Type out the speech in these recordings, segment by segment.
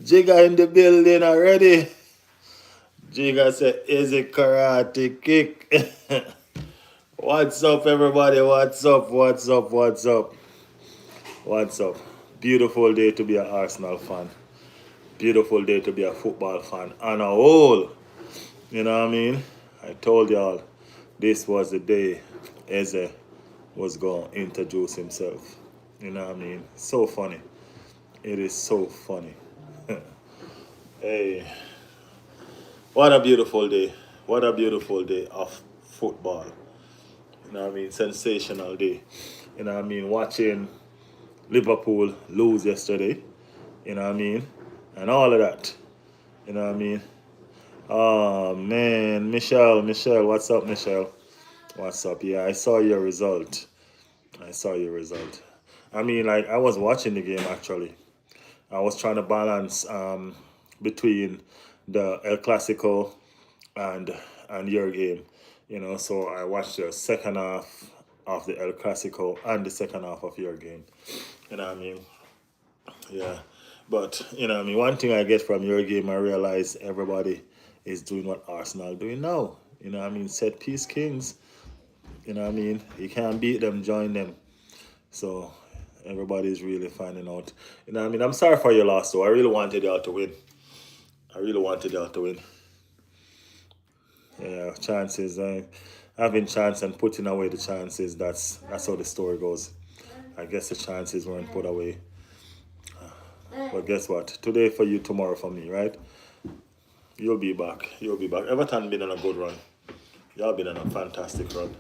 Jigga in the building already. Jigga said, is it karate kick? What's up, everybody? What's up? What's up? What's up? What's up? Beautiful day to be an Arsenal fan. Beautiful day to be a football fan. On a whole, you know what I mean? I told y'all this was the day Eze was going to introduce himself. You know what I mean? So funny. It is so funny. Hey, what a beautiful day. What a beautiful day of football. You know what I mean? Sensational day. You know what I mean? Watching Liverpool lose yesterday. You know what I mean? And all of that. You know what I mean? Oh man, Michelle, what's up, Michelle? What's up? Yeah, I saw your result. I saw your result. I mean, like, I was watching the game actually. I was trying to balance between the El Clasico and your game, you know. So I watched the second half of the El Clasico and the second half of your game. You know what I mean? Yeah. But you know what I mean, one thing I get from your game, I realize everybody is doing what Arsenal doing now. You know what I mean? Set piece kings. You know what I mean? You can't beat them, join them. So everybody's really finding out. You know what I mean? I'm sorry for your loss though. I really wanted y'all to win. I really wanted y'all to win. Yeah, chances. Having chance and putting away the chances. That's how the story goes. I guess the chances weren't put away. But guess what? Today for you, tomorrow for me, right? You'll be back. You'll be back. Everton been on a good run. Y'all been on a fantastic run.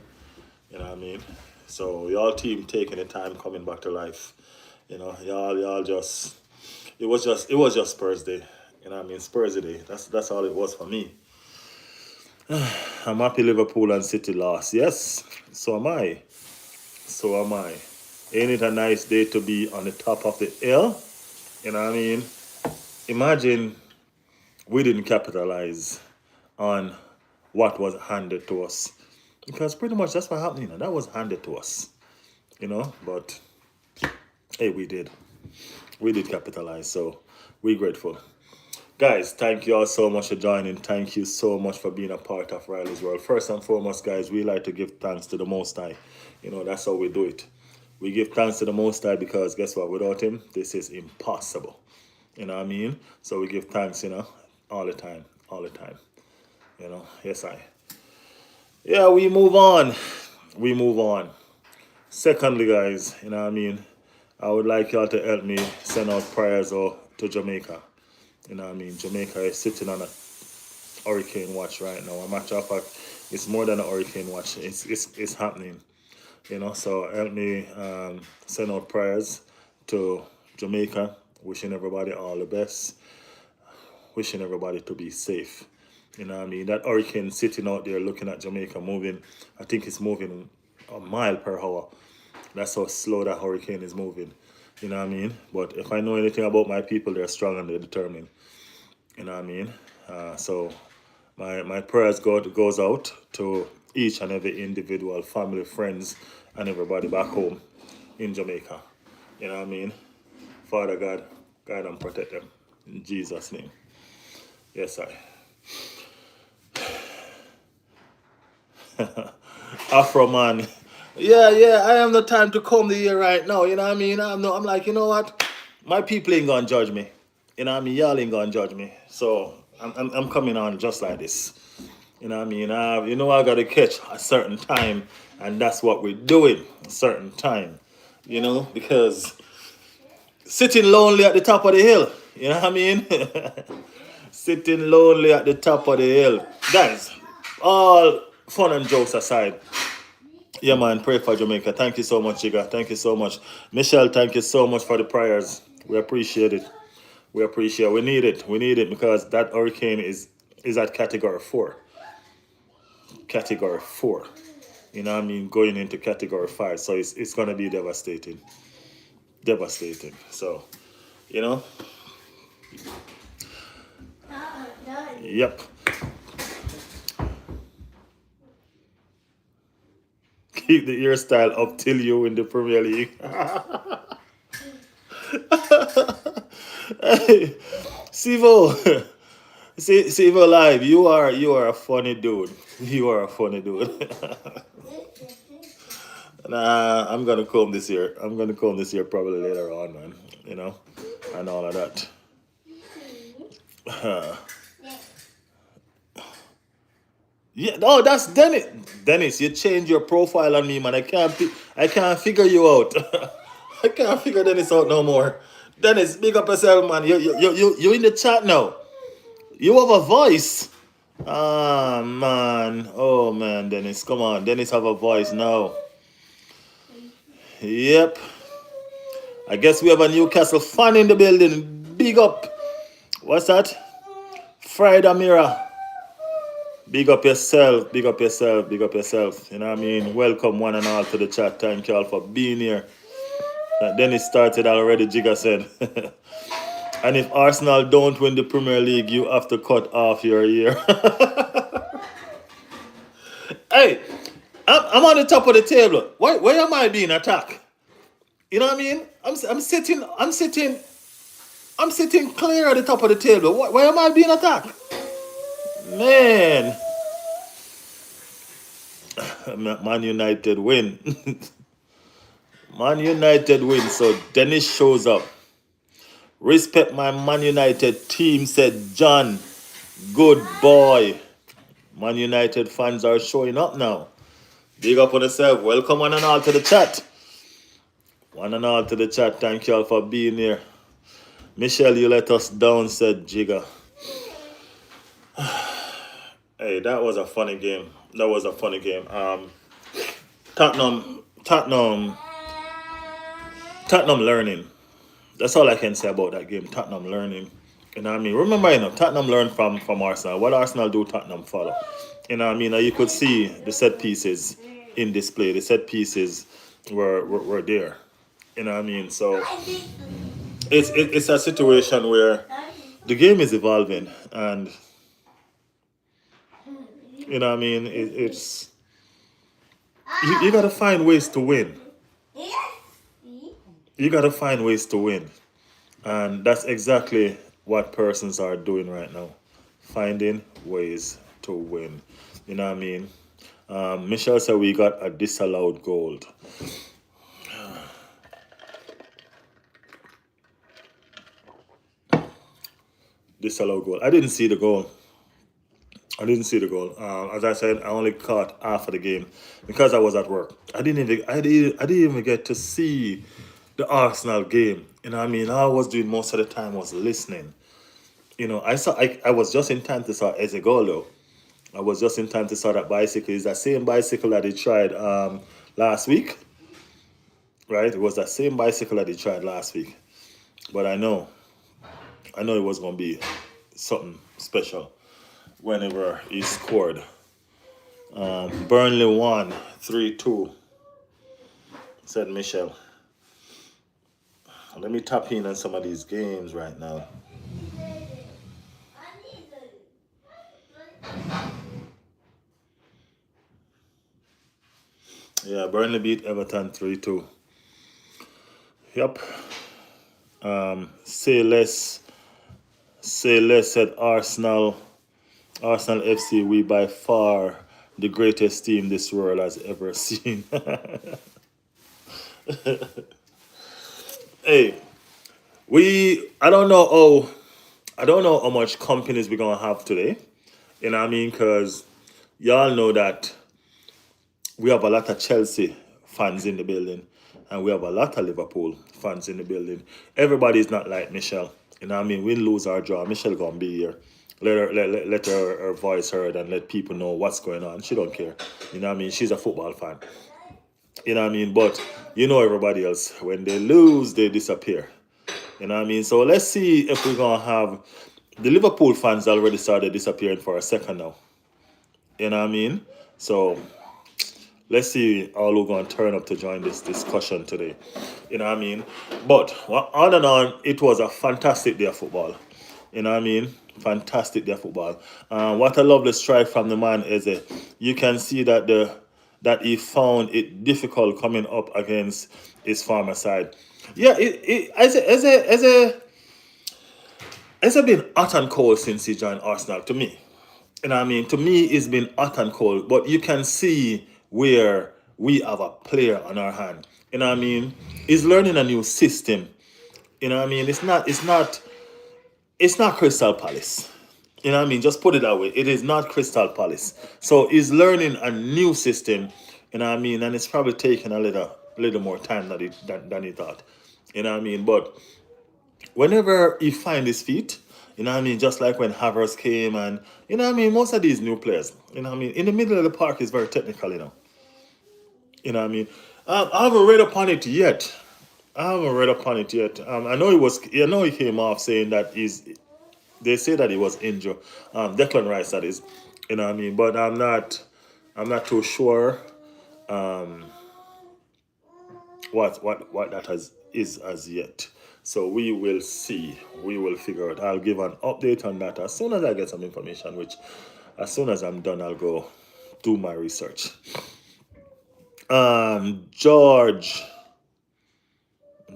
You know what I mean? So y'all team taking the time coming back to life. You know, y'all just it was just Spurs Day. You know what I mean? Spurs Day. That's all it was for me. I'm happy Liverpool and City lost. Yes, so am I. So am I. Ain't it a nice day to be on the top of the hill? You know what I mean? Imagine we didn't capitalize on what was handed to us. Because pretty much that's what happened, you know. That was handed to us. You know, but hey, we did. We did capitalize, so we're grateful. Guys, thank you all so much for joining. Thank you so much for being a part of Riley's World. First and foremost, guys, we like to give thanks to the Most High. You know, that's how we do it. We give thanks to the Most High because guess what? Without Him, this is impossible. You know what I mean? So we give thanks, you know, all the time. All the time. You know, yes, I. Yeah, we move on. We move on. Secondly, guys, you know what I mean? I would like y'all to help me send out prayers to Jamaica. You know what I mean? Jamaica is sitting on a hurricane watch right now. A matter of fact, it's more than a hurricane watch. It's happening. You know, so help me send out prayers to Jamaica. Wishing everybody all the best. Wishing everybody to be safe. You know what I mean? That hurricane sitting out there looking at Jamaica moving. I think it's moving a mile per hour. That's how slow that hurricane is moving. You know what I mean? But if I know anything about my people, they're strong and they're determined. You know what I mean? So my prayers goes out to each and every individual, family, friends, and everybody back home in Jamaica. You know what I mean? Father God, guide and protect them. In Jesus' name. Yes, I. Afro man. Yeah, I have no time to comb the hair right now. You know what I mean? I'm like, you know what? My people ain't gonna judge me. You know what I mean? Y'all ain't gonna judge me. So I'm coming on just like this. You know what I mean? You know I gotta catch a certain time, and that's what we're doing. A certain time. You know, because sitting lonely at the top of the hill. You know what I mean? Sitting lonely at the top of the hill. Guys, all fun and jokes aside, yeah, man, pray for Jamaica. Thank you so much, Jiga. Thank you so much. Michelle, thank you so much for the prayers. We appreciate it. We appreciate it. We need it. We need it because that hurricane is at category 4. Category 4. You know what I mean? Going into category 5. So it's going to be devastating. Devastating. So, you know? Yep. Keep the hairstyle up till you in the Premier League. Hey, Sivo, Sivo Live, you are a funny dude. You are a funny dude. Nah, I'm gonna comb this year. I'm gonna comb this year probably later on, man. You know, and all of that. Yeah, oh, that's Dennis. Dennis, you changed your profile on me, man. I can't figure you out. I can't figure Dennis out no more. Dennis, big up yourself, man. You in the chat now. You have a voice. Ah, man. Oh, man, Dennis. Come on. Dennis have a voice now. Yep. I guess we have a Newcastle fan in the building. Big up. What's that? Fried Amira. Big up yourself. Big up yourself. Big up yourself. You know what I mean? Welcome one and all to the chat. Thank you all for being here. Dennis started already, Jigga said. And if Arsenal don't win the Premier League, you have to cut off your year. Hey, I'm on the top of the table. Why am I being attacked? You know what I mean? I'm sitting clear at the top of the table. Why am I being attacked? Man. Man United win. Man United win. So Dennis shows up. Respect my Man United team, said John. Good boy. Man United fans are showing up now. Big up on yourself. Welcome one and all to the chat. One and all to the chat. Thank you all for being here. Michelle, you let us down, said Jigga. Hey, that was a funny game. That was a funny game. Tottenham learning. That's all I can say about that game. Tottenham learning. You know what I mean? Remember, Tottenham learned from Arsenal. What Arsenal do, Tottenham follow. You know what I mean? You could see the set pieces in display. The set pieces were there. You know what I mean? So it's a situation where the game is evolving, and you know what I mean? It's you gotta find ways to win. You gotta find ways to win. And that's exactly what persons are doing right now. Finding ways to win. You know what I mean? Michelle said we got a disallowed goal. Disallowed goal. I didn't see the goal. As I said, I only caught half of the game because I was at work. I didn't even get to see the Arsenal game. You know what I mean? All I was doing most of the time was listening. You know, I was just in time to saw Eze goal though. I was just in time to saw that bicycle. It's that same bicycle that he tried last week. Right? It was that same bicycle that he tried last week. But I know it was gonna be something special whenever he scored. Burnley won 3-2, said Michelle. Let me tap in on some of these games right now. Yeah, Burnley beat Everton 3-2. Yep. Say less said Arsenal FC, we by far the greatest team this world has ever seen. Hey, I don't know how much companies we're gonna have today. You know what I mean? Because y'all know that we have a lot of Chelsea fans in the building, and we have a lot of Liverpool fans in the building. Everybody's not like Michelle. You know what I mean? Win, lose, or draw, Michelle gonna be here. Let her voice heard and let people know what's going on. She don't care. You know what I mean? She's a football fan. You know what I mean? But you know everybody else. When they lose, they disappear. You know what I mean? So let's see if we're gonna have the Liverpool fans already started disappearing for a second now. You know what I mean? So let's see how we're gonna turn up to join this discussion today. You know what I mean? But on and on, it was a fantastic day of football. You know what I mean? Fantastic day of football. What a lovely strike from the man is it. You can see that he found it difficult coming up against his former side. Yeah, as a been hot and cold since he joined Arsenal to me. You know what I mean? To me, it's been hot and cold, but you can see where we have a player on our hand. You know what I mean? He's learning a new system. You know what I mean? It's not Crystal Palace. You know what I mean? Just put it that way. It is not Crystal Palace. So he's learning a new system. You know what I mean? And it's probably taking a little more time than he thought. You know what I mean? But whenever he find his feet, you know what I mean, just like when Havertz came and you know what I mean, most of these new players, you know what I mean, in the middle of the park is very technical, you know. You know what I mean? I haven't read upon it yet. I haven't read upon it yet. I know he came off saying that they say that he was injured. Declan Rice that is. You know what I mean? But I'm not too sure what that is as yet. So we will see. We will figure it. I'll give an update on that as soon as I get some information. Which, as soon as I'm done, I'll go do my research. George.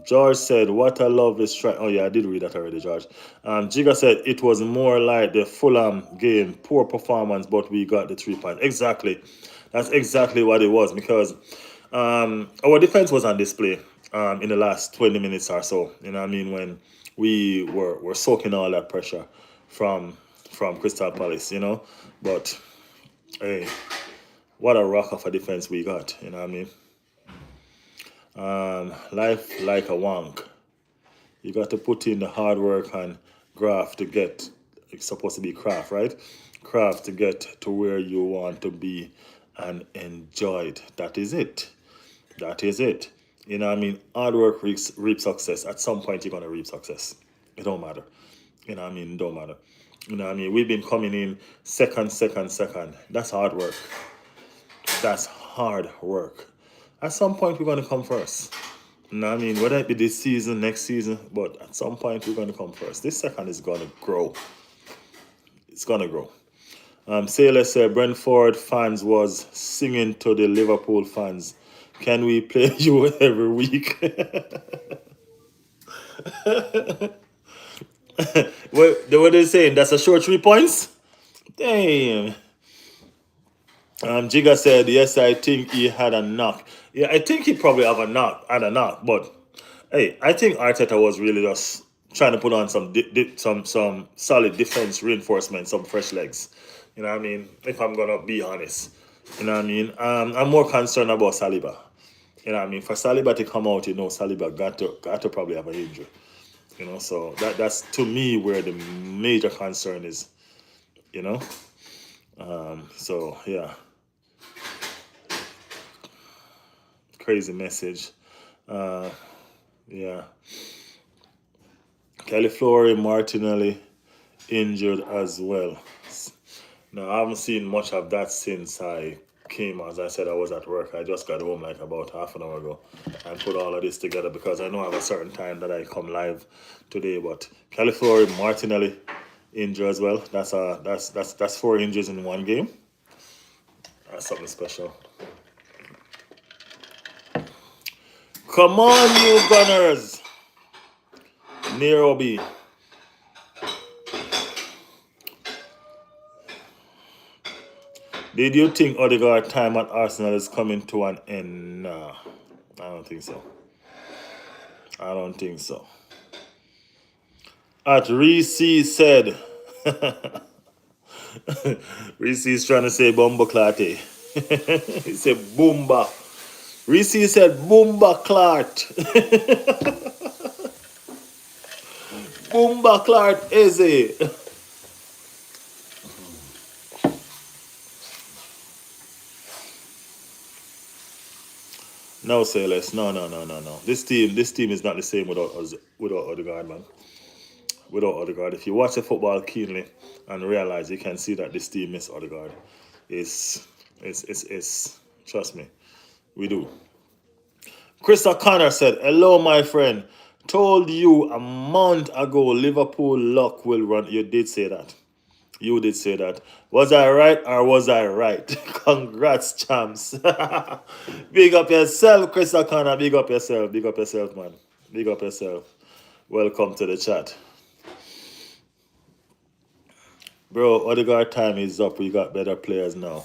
George said, "What a lovely strike." Oh yeah, I did read that already, George. Jiga said it was more like the Fulham game, poor performance, but we got the 3 points. Exactly, that's exactly what it was because our defense was on display in the last 20 minutes or so. You know what I mean? When we were soaking all that pressure from Crystal Palace, you know. But hey, what a rock of a defense we got. You know what I mean? Life like a wonk. You got to put in the hard work and graft to get. It's supposed to be craft, right? Craft to get to where you want to be and enjoy it. That is it. That is it. You know what I mean? Hard work reap success. At some point, you're going to reap success. It don't matter. You know what I mean? It don't matter. You know what I mean? We've been coming in second, second, second. That's hard work. That's hard work. At some point, we're going to come first. You know what I mean? Whether it be this season, next season, but at some point, we're going to come first. This second is going to grow. It's going to grow. Sailor said Brentford fans was singing to the Liverpool fans. Can we play you every week? What are they saying? That's a short 3 points? Damn. Jiga said, yes, I think he had a knock. Yeah, I think he probably had a knock, but hey, I think Arteta was really just trying to put on some solid defense reinforcement, some fresh legs. You know what I mean? If I'm gonna be honest, you know what I mean. I'm more concerned about Saliba. You know what I mean? For Saliba to come out, Saliba got to probably have an injury. So that's to me where the major concern is. You know. So yeah, crazy message. Yeah. Califlori Martinelli injured as well. Now, I haven't seen much of that since I came. As I said, I was at work. I just got home like about half an hour ago and put all of this together because I know I have a certain time that I come live today. But Califlori Martinelli injured as well. That's 4 injuries in one game. That's something special. Come on, you Gunners! Nairobi. Did you think Odegaard time at Arsenal is coming to an end? Nah, I don't think so. I don't think so. At Reese said, Reese is trying to say Bomba Clarty. He said Boomba. Reese said Boomba Clart. Boomba Clart Eze. No, say less. No. This team is not the same without Odegaard, man. Without Odegaard, if you watch the football keenly and realize, you can see that this team is Odegaard. It's trust me, we do. Chris O'Connor said, "Hello, my friend. Told you a month ago Liverpool luck will run." You did say that. You did say that. Was I right or was I right? Congrats, champs. Big up yourself, Chris O'Connor. Big up yourself. Big up yourself, man. Big up yourself. Welcome to the chat. Bro, Odegaard time is up. We got better players now.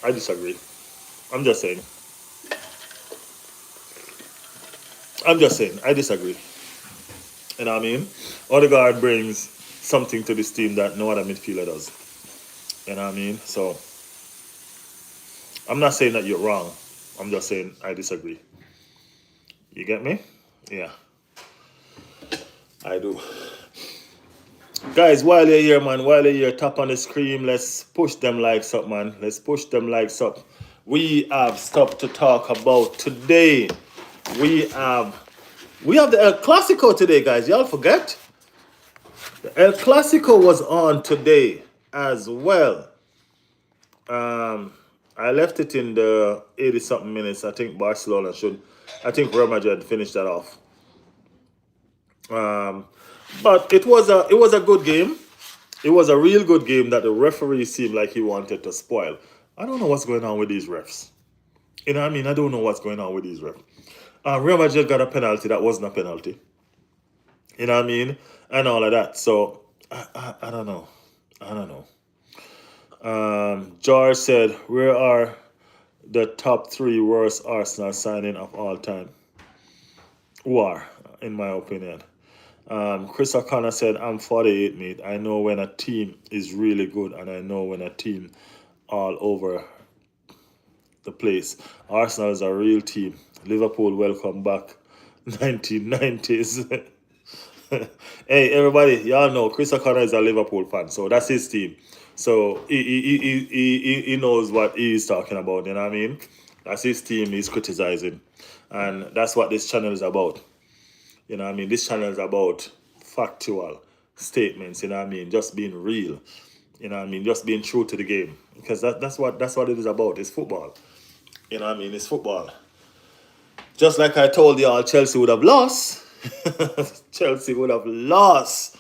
I disagree. I'm just saying. I disagree. You know what I mean? Odegaard brings something to this team that no other midfielder does. You know what I mean? So, I'm not saying that you're wrong. I'm just saying I disagree. You get me? Yeah, I do. Guys, while you're here, man, while you're here, tap on the screen. Let's push them likes up, man. Let's push them likes up. We have stuff to talk about today. We have the El Clasico today, guys. Y'all forget? The El Clasico was on today as well. I left it in the 80-something minutes. I think Barcelona should. I think Real Madrid finished that off. But it was a good game. It was a real good game that the referee seemed like he wanted to spoil. I don't know what's going on with these refs. You know what I mean? I don't know what's going on with these refs. Real Madrid got a penalty that wasn't a penalty. You know what I mean? And all of that. So, I don't know. I don't know. George said, where are the top 3 worst Arsenal signing of all time? Who are, in my opinion. Chris O'Connor said, I'm 48, mate. I know when a team is really good and I know when a team all over the place. Arsenal is a real team. Liverpool, welcome back. 1990s. Hey, everybody, y'all know Chris O'Connor is a Liverpool fan, so that's his team. So he knows what he's talking about, you know what I mean? That's his team he's criticizing. And that's what this channel is about. You know what I mean? This channel is about factual statements, you know what I mean? Just being real. You know what I mean? Just being true to the game. Because that's what it is about. It's football. You know what I mean? It's football. Just like I told y'all, Chelsea would have lost. Chelsea would have lost.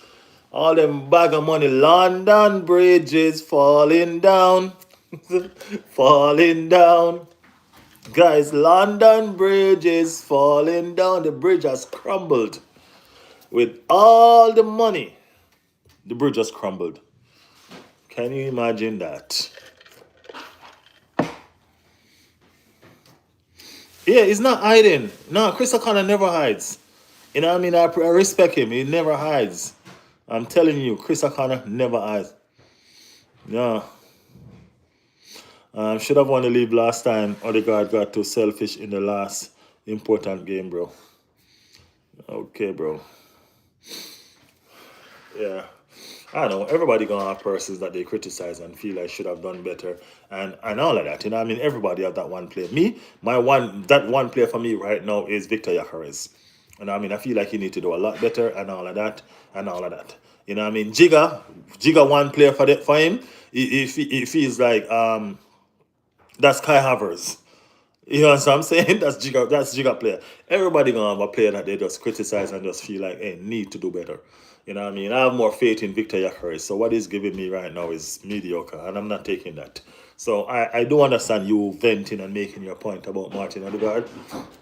All them bag of money. London Bridge is falling down. Falling down. Guys, London Bridge is falling down. The bridge has crumbled. With all the money, the bridge has crumbled. Can you imagine that? Yeah, he's not hiding. No, Chris O'Connor never hides. You know what I mean? I respect him. He never hides. I'm telling you, Chris O'Connor never hides. No. Should have won the league last time. Odegaard got too selfish in the last important game, bro. Okay, bro. Yeah. I don't know. Everybody gonna have persons that they criticize and feel like should have done better and all of that. You know what I mean? Everybody have that one player. That one player for me right now is Victor Gyökeres. And I mean, I feel like he need to do a lot better and all of that and all of that. You know what I mean? Jigga one player for him. He feels like that's Kai Havertz. You know what I'm saying? That's Jigga player. Everybody gonna have a player that they just criticize and just feel like, hey, need to do better. You know what I mean? I have more faith in Victor Gyökeres. So what he's giving me right now is mediocre, and I'm not taking that. So I do understand you venting and making your point about Martin Odegaard.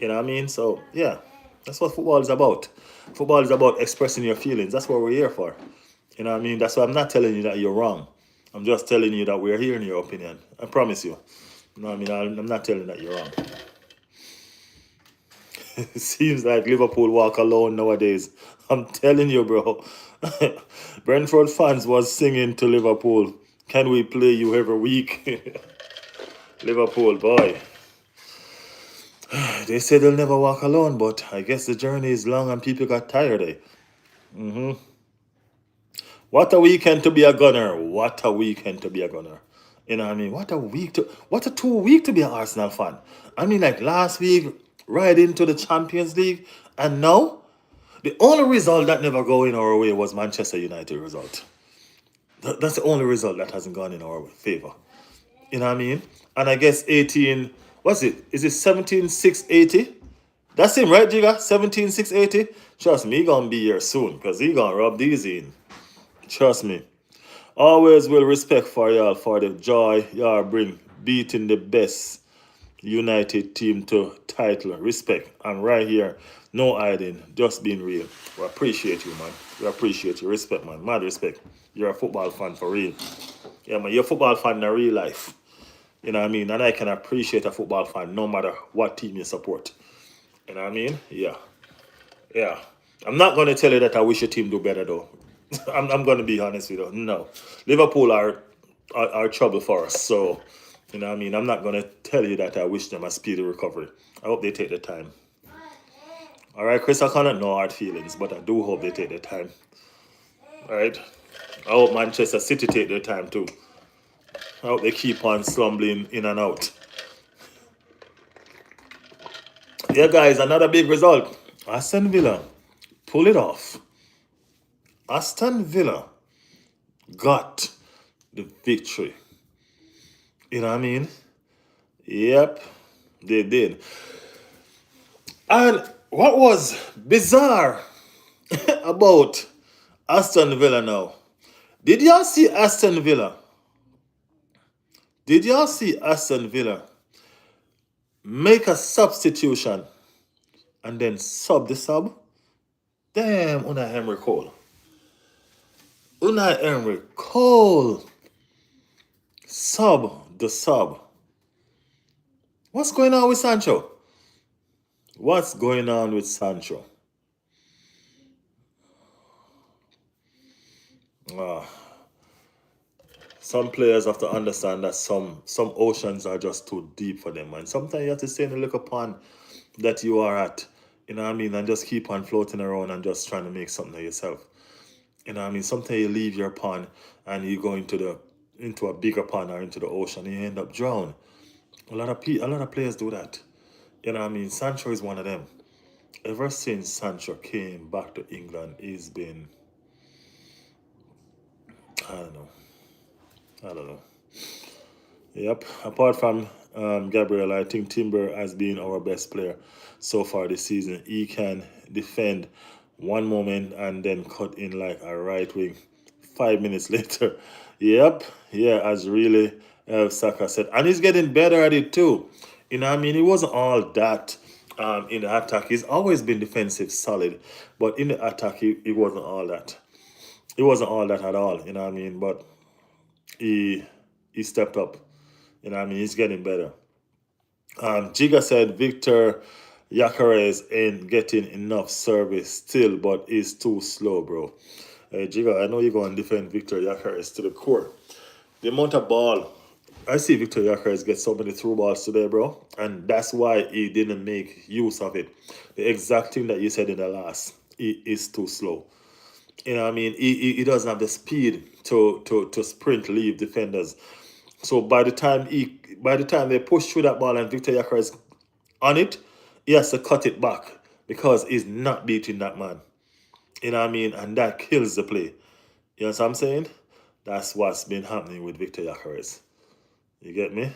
You know what I mean? So yeah, that's what football is about. Football is about expressing your feelings. That's what we're here for. You know what I mean? That's why I'm not telling you that you're wrong. I'm just telling you that we're hearing your opinion. I promise you. You know what I mean? I'm not telling you that you're wrong. It seems like Liverpool walk alone nowadays. I'm telling you, bro. Brentford fans was singing to Liverpool, can we play you every week? Liverpool, boy. They say they'll never walk alone, but I guess the journey is long and people got tired, eh? What a weekend to be a gunner. What a weekend to be a gunner. You know what I mean? What a 2 week to be an Arsenal fan. I mean, like last week, right into the Champions League, and now the only result that never go in our way was Manchester United result. That's the only result that hasn't gone in our favor. You know what I mean? And I guess 18, what's it? Is it 17,680? That's him, right, Jigga? 17,680? Trust me, he gonna be here soon, because he gonna rub these in. Trust me. Always will respect for y'all for the joy y'all bring beating the best United team to title. Respect. I'm right here. No hiding. Just being real. We appreciate you, man. We appreciate you. Respect, man. Mad respect. You're a football fan for real. Yeah, man. You're a football fan in real life. You know what I mean? And I can appreciate a football fan no matter what team you support. You know what I mean? Yeah. Yeah. I'm not going to tell you that I wish your team do better, though. I'm going to be honest with you. No. Liverpool are trouble for us. So, you know what I mean? I'm not going to tell you that I wish them a speedy recovery. I hope they take the time. All right, Chris O'Connor, no hard feelings, but I do hope they take their time. All right. I hope Manchester City take their time, too. I hope they keep on stumbling in and out. Yeah, guys, another big result. Aston Villa pull it off. Aston Villa got the victory. You know what I mean? Yep, they did. And what was bizarre about Aston Villa now? Did y'all see Aston Villa? Did y'all see Aston Villa make a substitution and then sub the sub? Damn, Unai Emery Cole. Unai Emery Cole. Sub the sub. What's going on with Sancho? What's going on with Sancho? Some players have to understand that some oceans are just too deep for them, man. Sometimes you have to stay in the little pond that you are at, you know what I mean, and just keep on floating around and just trying to make something of yourself. You know what I mean? Sometimes you leave your pond and you go into a bigger pond or into the ocean and you end up drowned. A lot of players do that. You know what I mean? Sancho is one of them. Ever since Sancho came back to England, he's been, I don't know. I don't know. Yep. Apart from Gabriel, I think Timber has been our best player so far this season. He can defend one moment and then cut in like a right wing 5 minutes later. Yep. Yeah, as really Saka said. And he's getting better at it too. You know what I mean? He wasn't all that in the attack. He's always been defensive solid. But in the attack, he wasn't all that. He wasn't all that at all. You know what I mean? But he stepped up. You know what I mean? He's getting better. Giga said Victor Yakares ain't getting enough service still, but he's too slow, bro. Hey, Giga, I know you're going to defend Victor Yakares to the core. The amount of ball, I see Victor Yakares get so many through balls today, bro. And that's why he didn't make use of it. The exact thing that you said in the last, he is too slow. You know what I mean? He doesn't have the speed to sprint, leave defenders. So by the time they push through that ball and Victor Yaka is on it, he has to cut it back because he's not beating that man. You know what I mean? And that kills the play. You know what I'm saying? That's what's been happening with Victor Yakares. You get me?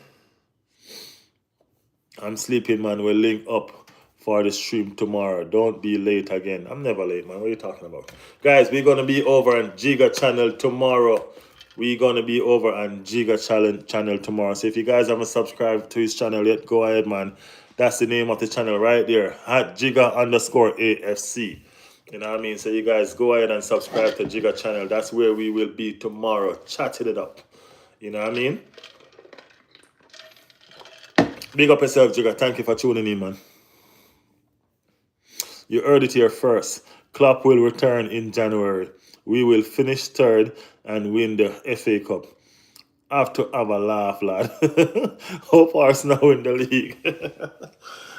I'm sleeping, man. We'll link up for the stream tomorrow. Don't be late again. I'm never late, man. What are you talking about? Guys, we're going to be over on Giga channel tomorrow. We're going to be over on Giga channel tomorrow. So if you guys haven't subscribed to his channel yet, go ahead, man. That's the name of the channel right there. At Giga_AFC. You know what I mean? So you guys go ahead and subscribe to Giga channel. That's where we will be tomorrow. Chatting it up. You know what I mean? Big up yourself, Giga. Thank you for tuning in, man. You heard it here first. Klopp will return in January. We will finish third and win the FA Cup. Have to have a laugh, lad. Hope Arsenal win the league.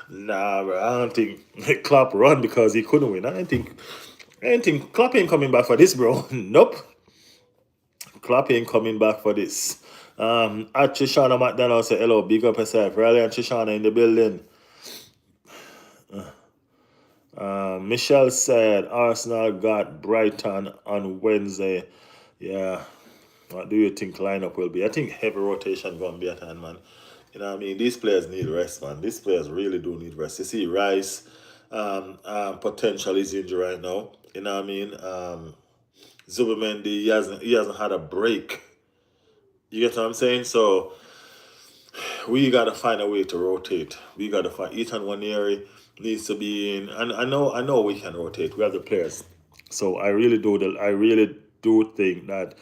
Nah, bro. I don't think Klopp run because he couldn't win. I don't think Klopp ain't coming back for this, bro. Nope. Klopp ain't coming back for this. At Trishana McDonald say hello, big up yourself. Riley and Trishana in the building. Michelle said Arsenal got Brighton on Wednesday. Yeah. What do you think lineup will be? I think heavy rotation going to be at hand, man. You know what I mean? These players need rest, man. These players really do need rest. You see Rice potential is injured right now. You know what I mean? Zubimendi, he hasn't had a break. You get what I'm saying? So we got to find a way to rotate. We got to find Ethan Waneri needs to be in, and I know we can rotate. We have the players, so I really do think that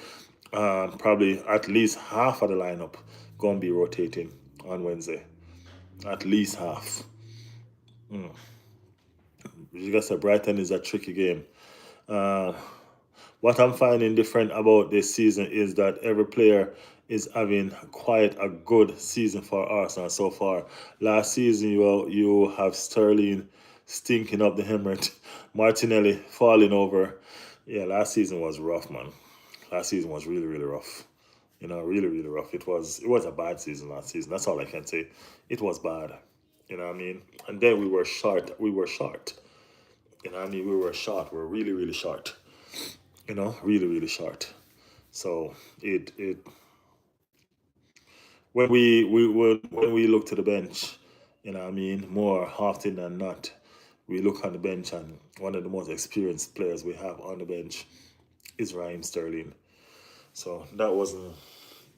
probably at least half of the lineup gonna be rotating on Wednesday. At least half. You guys said Brighton is a tricky game. Uh, what I'm finding different about this season is that every player is having quite a good season for Arsenal so far. Last season, you have Sterling stinking up the Emirates, Martinelli falling over. Yeah, last season was rough, man. Last season was really, really rough. Really, really rough. It was a bad season last season. That's all I can say. It was bad. You know what I mean? And then we were short. We were short. You know what I mean? We were short. We were really, really short. Really, really short. So it when we look to the bench, what I mean, more often than not, we look on the bench and one of the most experienced players we have on the bench is Raheem Sterling. So that wasn't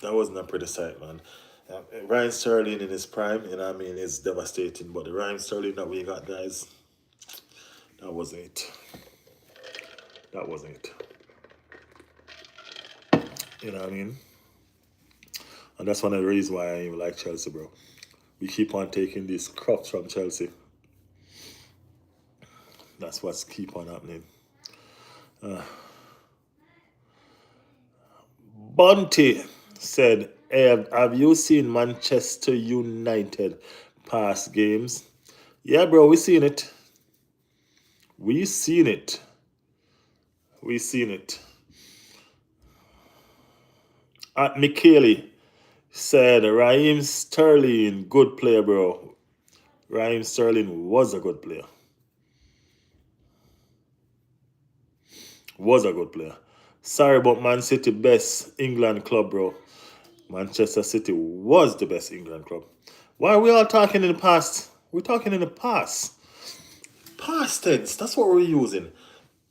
a pretty sight, man. Ryan Sterling in his prime, what I mean, is devastating. But the Ryan Sterling that we got, guys, that wasn't it. That wasn't it. You know what I mean? And that's one of the reasons why I even like Chelsea, bro. We keep on taking these crops from Chelsea. That's what's keep on happening. Bunty said, hey, have you seen Manchester United past games? Yeah, bro, we seen it. We seen it. We seen it. At Michele said, Raheem Sterling, good player, bro. Raheem Sterling was a good player. Was a good player. Sorry about Man City best England club, bro. Manchester City was the best England club. Why are we all talking in the past? We're talking in the past. Past tense. That's what we're using.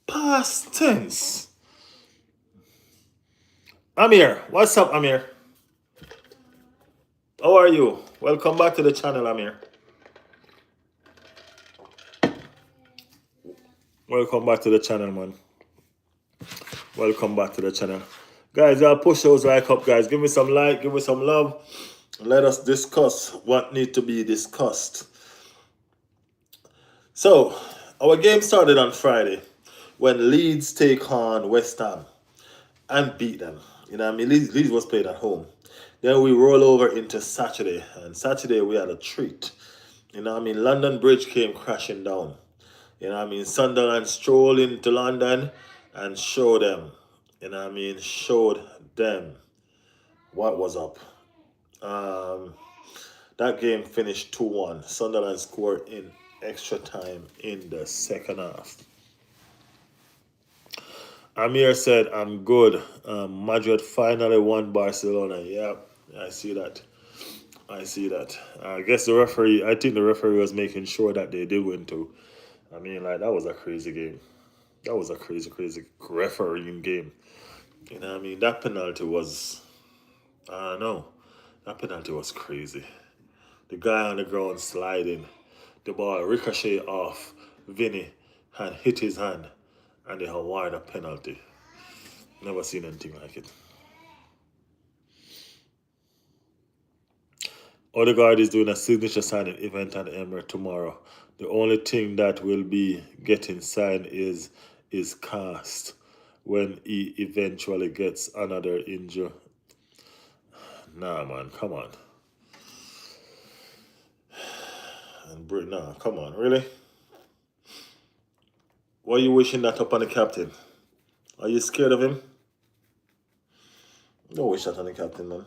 Past tense. Amir, what's up, Amir? How are you? Welcome back to the channel, Amir. Welcome back to the channel, man. Welcome back to the channel. Guys, y'all push those like up, guys. Give me some like, give me some love. Let us discuss what needs to be discussed. So, our game started on Friday when Leeds take on West Ham and beat them. You know what I mean? Leeds was played at home. Then we roll over into Saturday. And Saturday we had a treat. You know what I mean? London Bridge came crashing down. You know what I mean? Sunderland strolled into London and showed them. You know what I mean? Showed them what was up. That game finished 2-1. Sunderland scored in extra time in the second half. Amir said, I'm good. Madrid finally won Barcelona. Yeah, I see that. I see that. I think the referee was making sure that they did win too. I mean, like, that was a crazy game. That was a crazy, crazy refereeing game. You know what I mean? That penalty was, I don't know. That penalty was crazy. The guy on the ground sliding. The ball ricochet off Vinny and hit his hand. And they awarded a penalty. Never seen anything like it. Odegaard is doing a signature signing event at Emirates tomorrow. The only thing that will be getting signed is his cast when he eventually gets another injury. Nah, man, come on. Nah, come on, really? Why are you wishing that up on the captain? Are you scared of him? Don't wish that on the captain, man.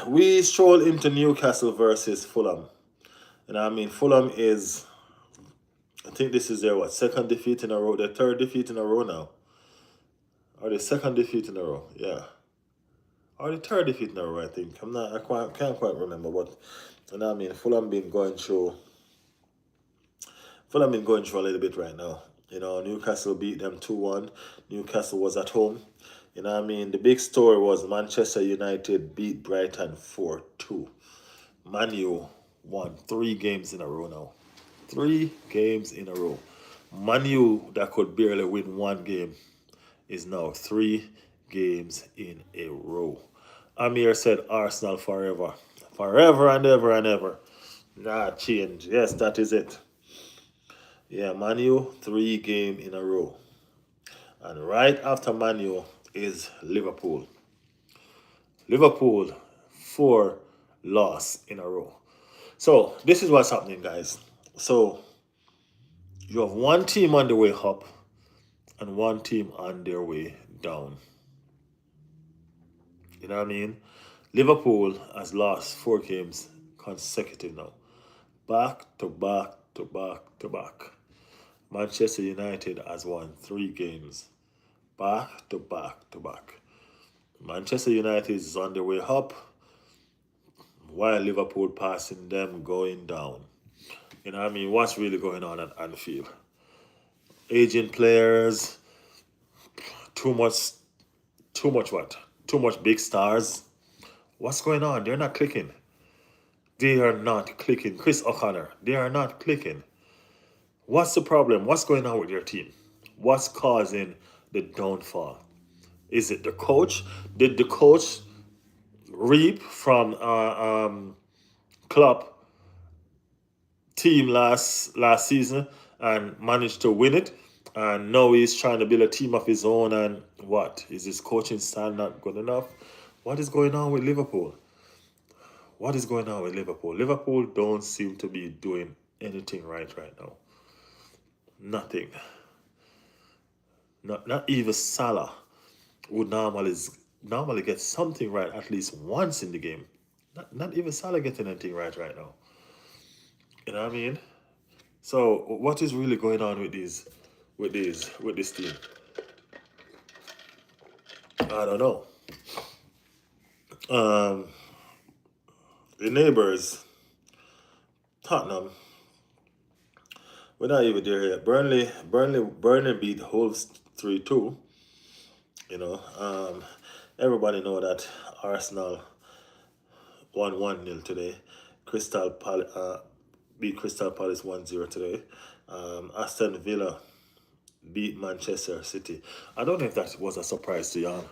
We stroll into Newcastle versus Fulham. You know what I mean? Fulham is, I think this is their second defeat in a row, their third defeat in a row now. Or the second defeat in a row, yeah. Or the third defeat in a row, I think. Can't quite remember, but you know what I mean? Fulham been going through a little bit right now. You know, Newcastle beat them 2-1. Newcastle was at home. You know what I mean? The big story was Manchester United beat Brighton 4-2. Man U won 3 games in a row now. 3 games in a row. Man U that could barely win 1 game is now 3 games in a row. Amir said Arsenal forever. Forever and ever and ever. Nah, change. Yes, that is it. Yeah, Manu, 3 game in a row. And right after Manu is Liverpool. Liverpool, 4 loss in a row. So this is what's happening, guys. So you have one team on the way up and one team on their way down. You know what I mean? Liverpool has lost 4 games consecutive now. Back to back to back to back. Manchester United has won 3 games. Back to back to back. Manchester United is on their way up while Liverpool passing them going down. You know what I mean? What's really going on at Anfield? Aging players, too much, too much what? Too much big stars. What's going on? They're not clicking. They are not clicking. Chris O'Connor, they are not clicking. What's the problem? What's going on with your team? What's causing the downfall? Is it the coach? Did the coach reap from Klopp team last season and managed to win it? And now he's trying to build a team of his own. And what? Is his coaching style not good enough? What is going on with Liverpool? What is going on with Liverpool? Liverpool don't seem to be doing anything right now. Nothing. Not even Salah would normally get something right at least once in the game. Not even Salah getting anything right now. You know what I mean? So what is really going on with this team? I don't know. The neighbors, Tottenham, we're not even there yet. Burnley beat Wolves 3-2. You know, everybody know that Arsenal won 1-0 today. Crystal Palace beat Crystal Palace 1-0 today. Aston Villa beat Manchester City. I don't know if that was a surprise to y'all.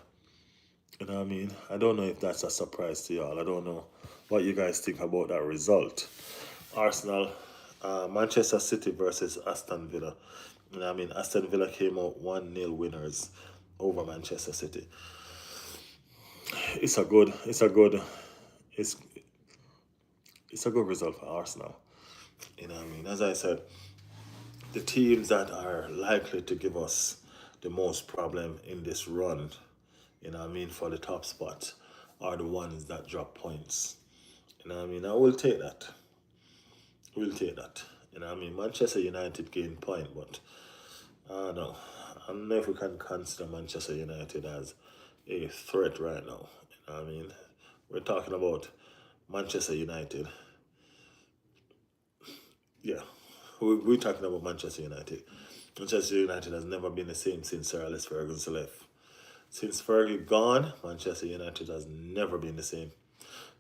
You know what I mean? I don't know if that's a surprise to y'all. I don't know what you guys think about that result. Arsenal, Manchester City versus Aston Villa. You know what I mean? Aston Villa came out 1-0 winners over Manchester City. It's a good it's a good result for Arsenal. You know what I mean? As I said, the teams that are likely to give us the most problem in this run, you know what I mean, for the top spot are the ones that drop points. You know what I mean? I will take that. We'll take that. You know what I mean? Manchester United gained point, but I don't know. I don't know if we can consider Manchester United as a threat right now. You know what I mean? We're talking about Manchester United. Yeah, we're talking about Manchester United. Manchester United has never been the same since Sir Alex Ferguson left. Since Fergie gone, Manchester United has never been the same.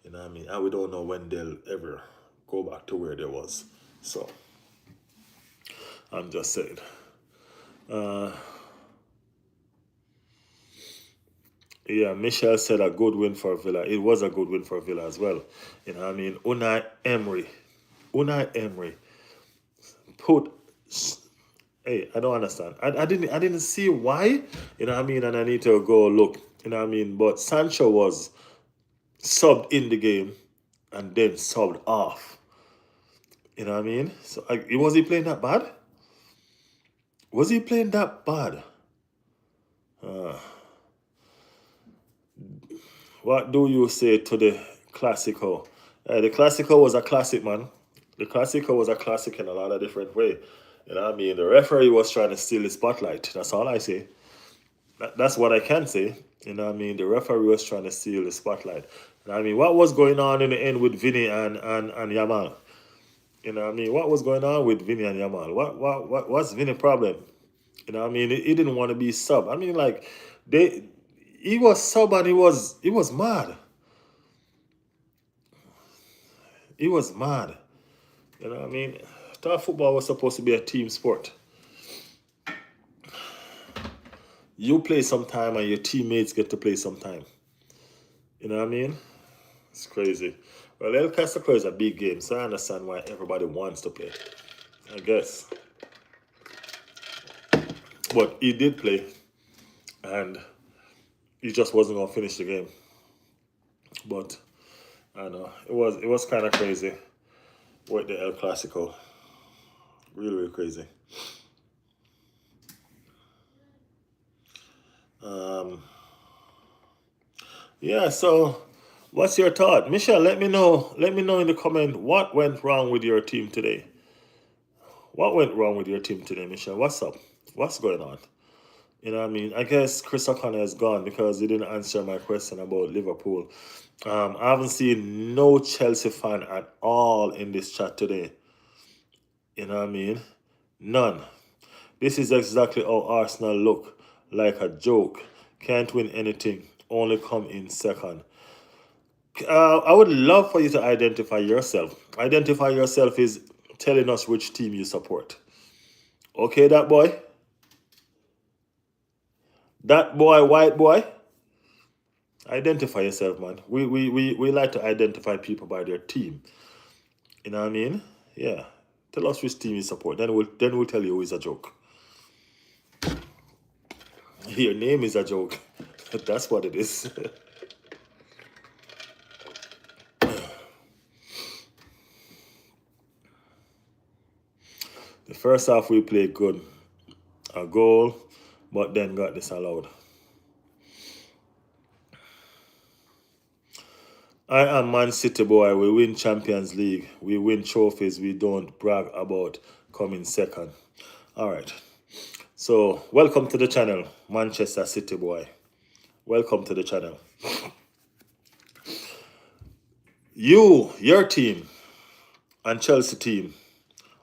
You know what I mean? And we don't know when they'll ever go back to where they was. So, I'm just saying. Yeah, Michelle said a good win for Villa. It was a good win for Villa as well. You know what I mean? Unai Emery put. Hey, I don't understand. I didn't see why. You know what I mean? And I need to go look. You know what I mean? But Sancho was subbed in the game and then subbed off. You know what I mean? So was he playing that bad? Was he playing that bad? What do you say to the Classico? The Classico was a classic, man. The Classico was a classic in a lot of different way. You know what I mean? The referee was trying to steal the spotlight. That's all I say. That's what I can say. You know what I mean? The referee was trying to steal the spotlight. You know what I mean? What was going on in the end with Vinny and Yamal? You know what I mean? What was going on with Vinny and Yamal? What's Vinny's problem? You know what I mean? He didn't want to be sub. I mean, like, they he was sub and he was mad. He was mad. You know what I mean? I thought football was supposed to be a team sport. You play sometime and your teammates get to play sometime. You know what I mean? It's crazy. Well, El Clasico is a big game, so I understand why everybody wants to play. I guess. But he did play, and he just wasn't gonna finish the game. But I don't know it was kind of crazy with the El Clasico. Really, really crazy. Um, yeah. So, what's your thought, Michelle? Let me know. Let me know in the comment what went wrong with your team today. What went wrong with your team today, Michelle? What's up? What's going on? You know what I mean? I guess Chris O'Connor is gone because he didn't answer my question about Liverpool. I haven't seen no Chelsea fan at all in this chat today. You know what I mean? None. This is exactly how Arsenal look, like a joke. Can't win anything, only come in second. I would love for you to identify yourself. Identify yourself is telling us which team you support. Okay, that boy? That boy, white boy? Identify yourself, man. We like to identify people by their team. You know what I mean? Yeah. Tell us which team you support. Then we'll tell you who is a joke. Your name is a joke. That's what it is. The first half we played good. A goal, but then got disallowed. I am Man City boy. We win Champions League. We win trophies. We don't brag about coming second. All right. So, welcome to the channel, Manchester City boy. Welcome to the channel. Your team, and Chelsea team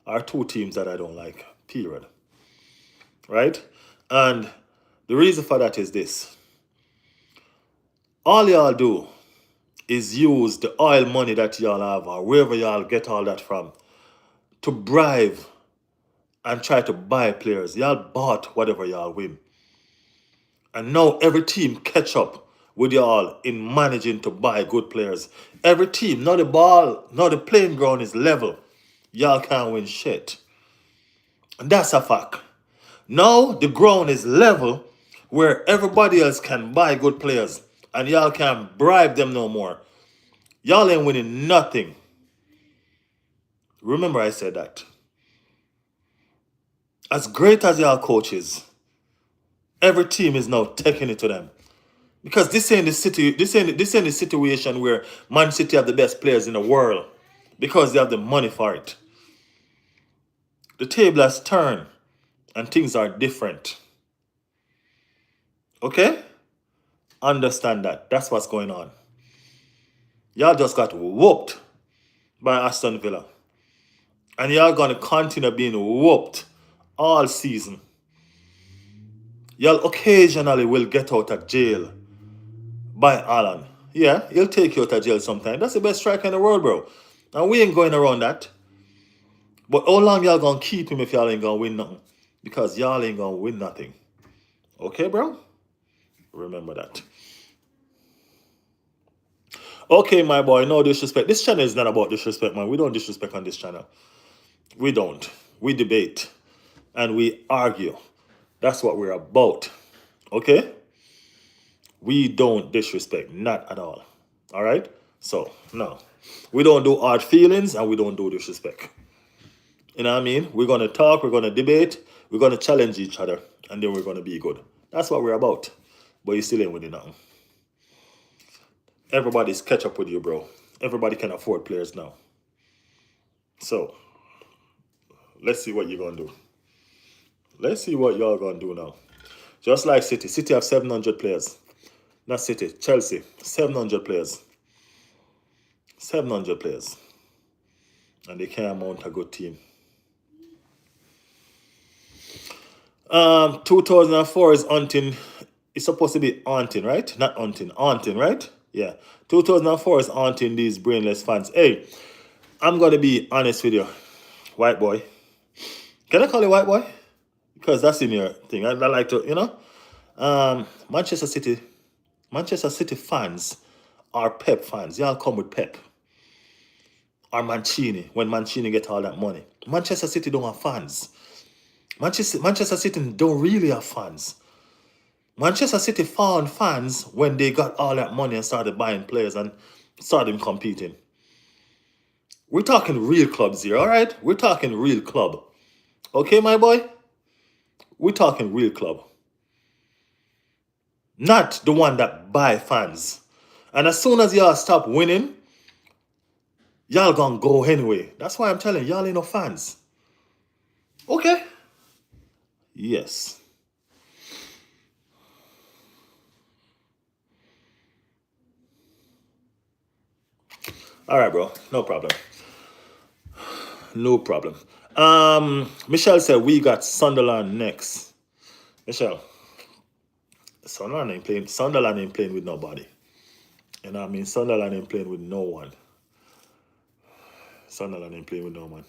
are two teams that I don't like, period. Right? And the reason for that is this. All y'all do is use the oil money that y'all have or wherever y'all get all that from to bribe and try to buy players. Y'all bought whatever y'all win. And now every team catch up with y'all in managing to buy good players. Every team, now the ball, now the playing ground is level. Y'all can't win shit. And that's a fact. Now the ground is level where everybody else can buy good players and y'all can't bribe them no more. Y'all ain't winning nothing. Remember I said that. As great as y'all coaches, every team is now taking it to them. Because this ain't the situation where Man City have the best players in the world because they have the money for it. The table has turned and things are different. Okay? Understand that. That's what's going on. Y'all just got whooped by Aston Villa. And y'all gonna continue being whooped all season. Y'all occasionally will get out of jail by Alan. Yeah, he'll take you out of jail sometime. That's the best striker in the world, bro. And we ain't going around that. But how long y'all gonna keep him if y'all ain't gonna win nothing? Because y'all ain't gonna win nothing. Okay, bro? Remember that. Okay, my boy, no disrespect. This channel is not about disrespect, man. We don't disrespect on this channel. We don't. We debate. And we argue. That's what we're about. Okay? We don't disrespect. Not at all. All right? So, no. We don't do hard feelings and we don't do disrespect. You know what I mean? We're going to talk, we're going to debate, we're going to challenge each other, and then we're going to be good. That's what we're about. But you still ain't winning nothing. Everybody's catch up with you, bro. Everybody can afford players now. So, let's see what you're going to do. Let's see what y'all going to do now. Just like City. City have 700 players. Not City, Chelsea. 700 players. 700 players. And they can't mount a good team. 2004 is hunting It's supposed to be haunting, right? Not haunting, haunting, right? Yeah. 2004 is haunting these brainless fans. Hey, I'm gonna be honest with you, white boy. Can I call you white boy? Because that's in your thing. I like to, Manchester City, Manchester City fans are Pep fans. Y'all come with Pep or Mancini when Mancini get all that money. Manchester City don't have fans. Manchester City don't really have fans. Manchester City found fans when they got all that money and started buying players and started competing. We're talking real clubs here, all right? We're talking real club. Okay, my boy? We're talking real club. Not the one that buy fans. And as soon as y'all stop winning, y'all gonna go anyway. That's why I'm telling y'all ain't no fans. Okay? Yes. All right, bro. No problem. No problem. Michelle said we got Sunderland next. Michelle, Sunderland ain't playing with nobody. You know what I mean? Sunderland ain't playing with no one. Sunderland ain't playing with no one.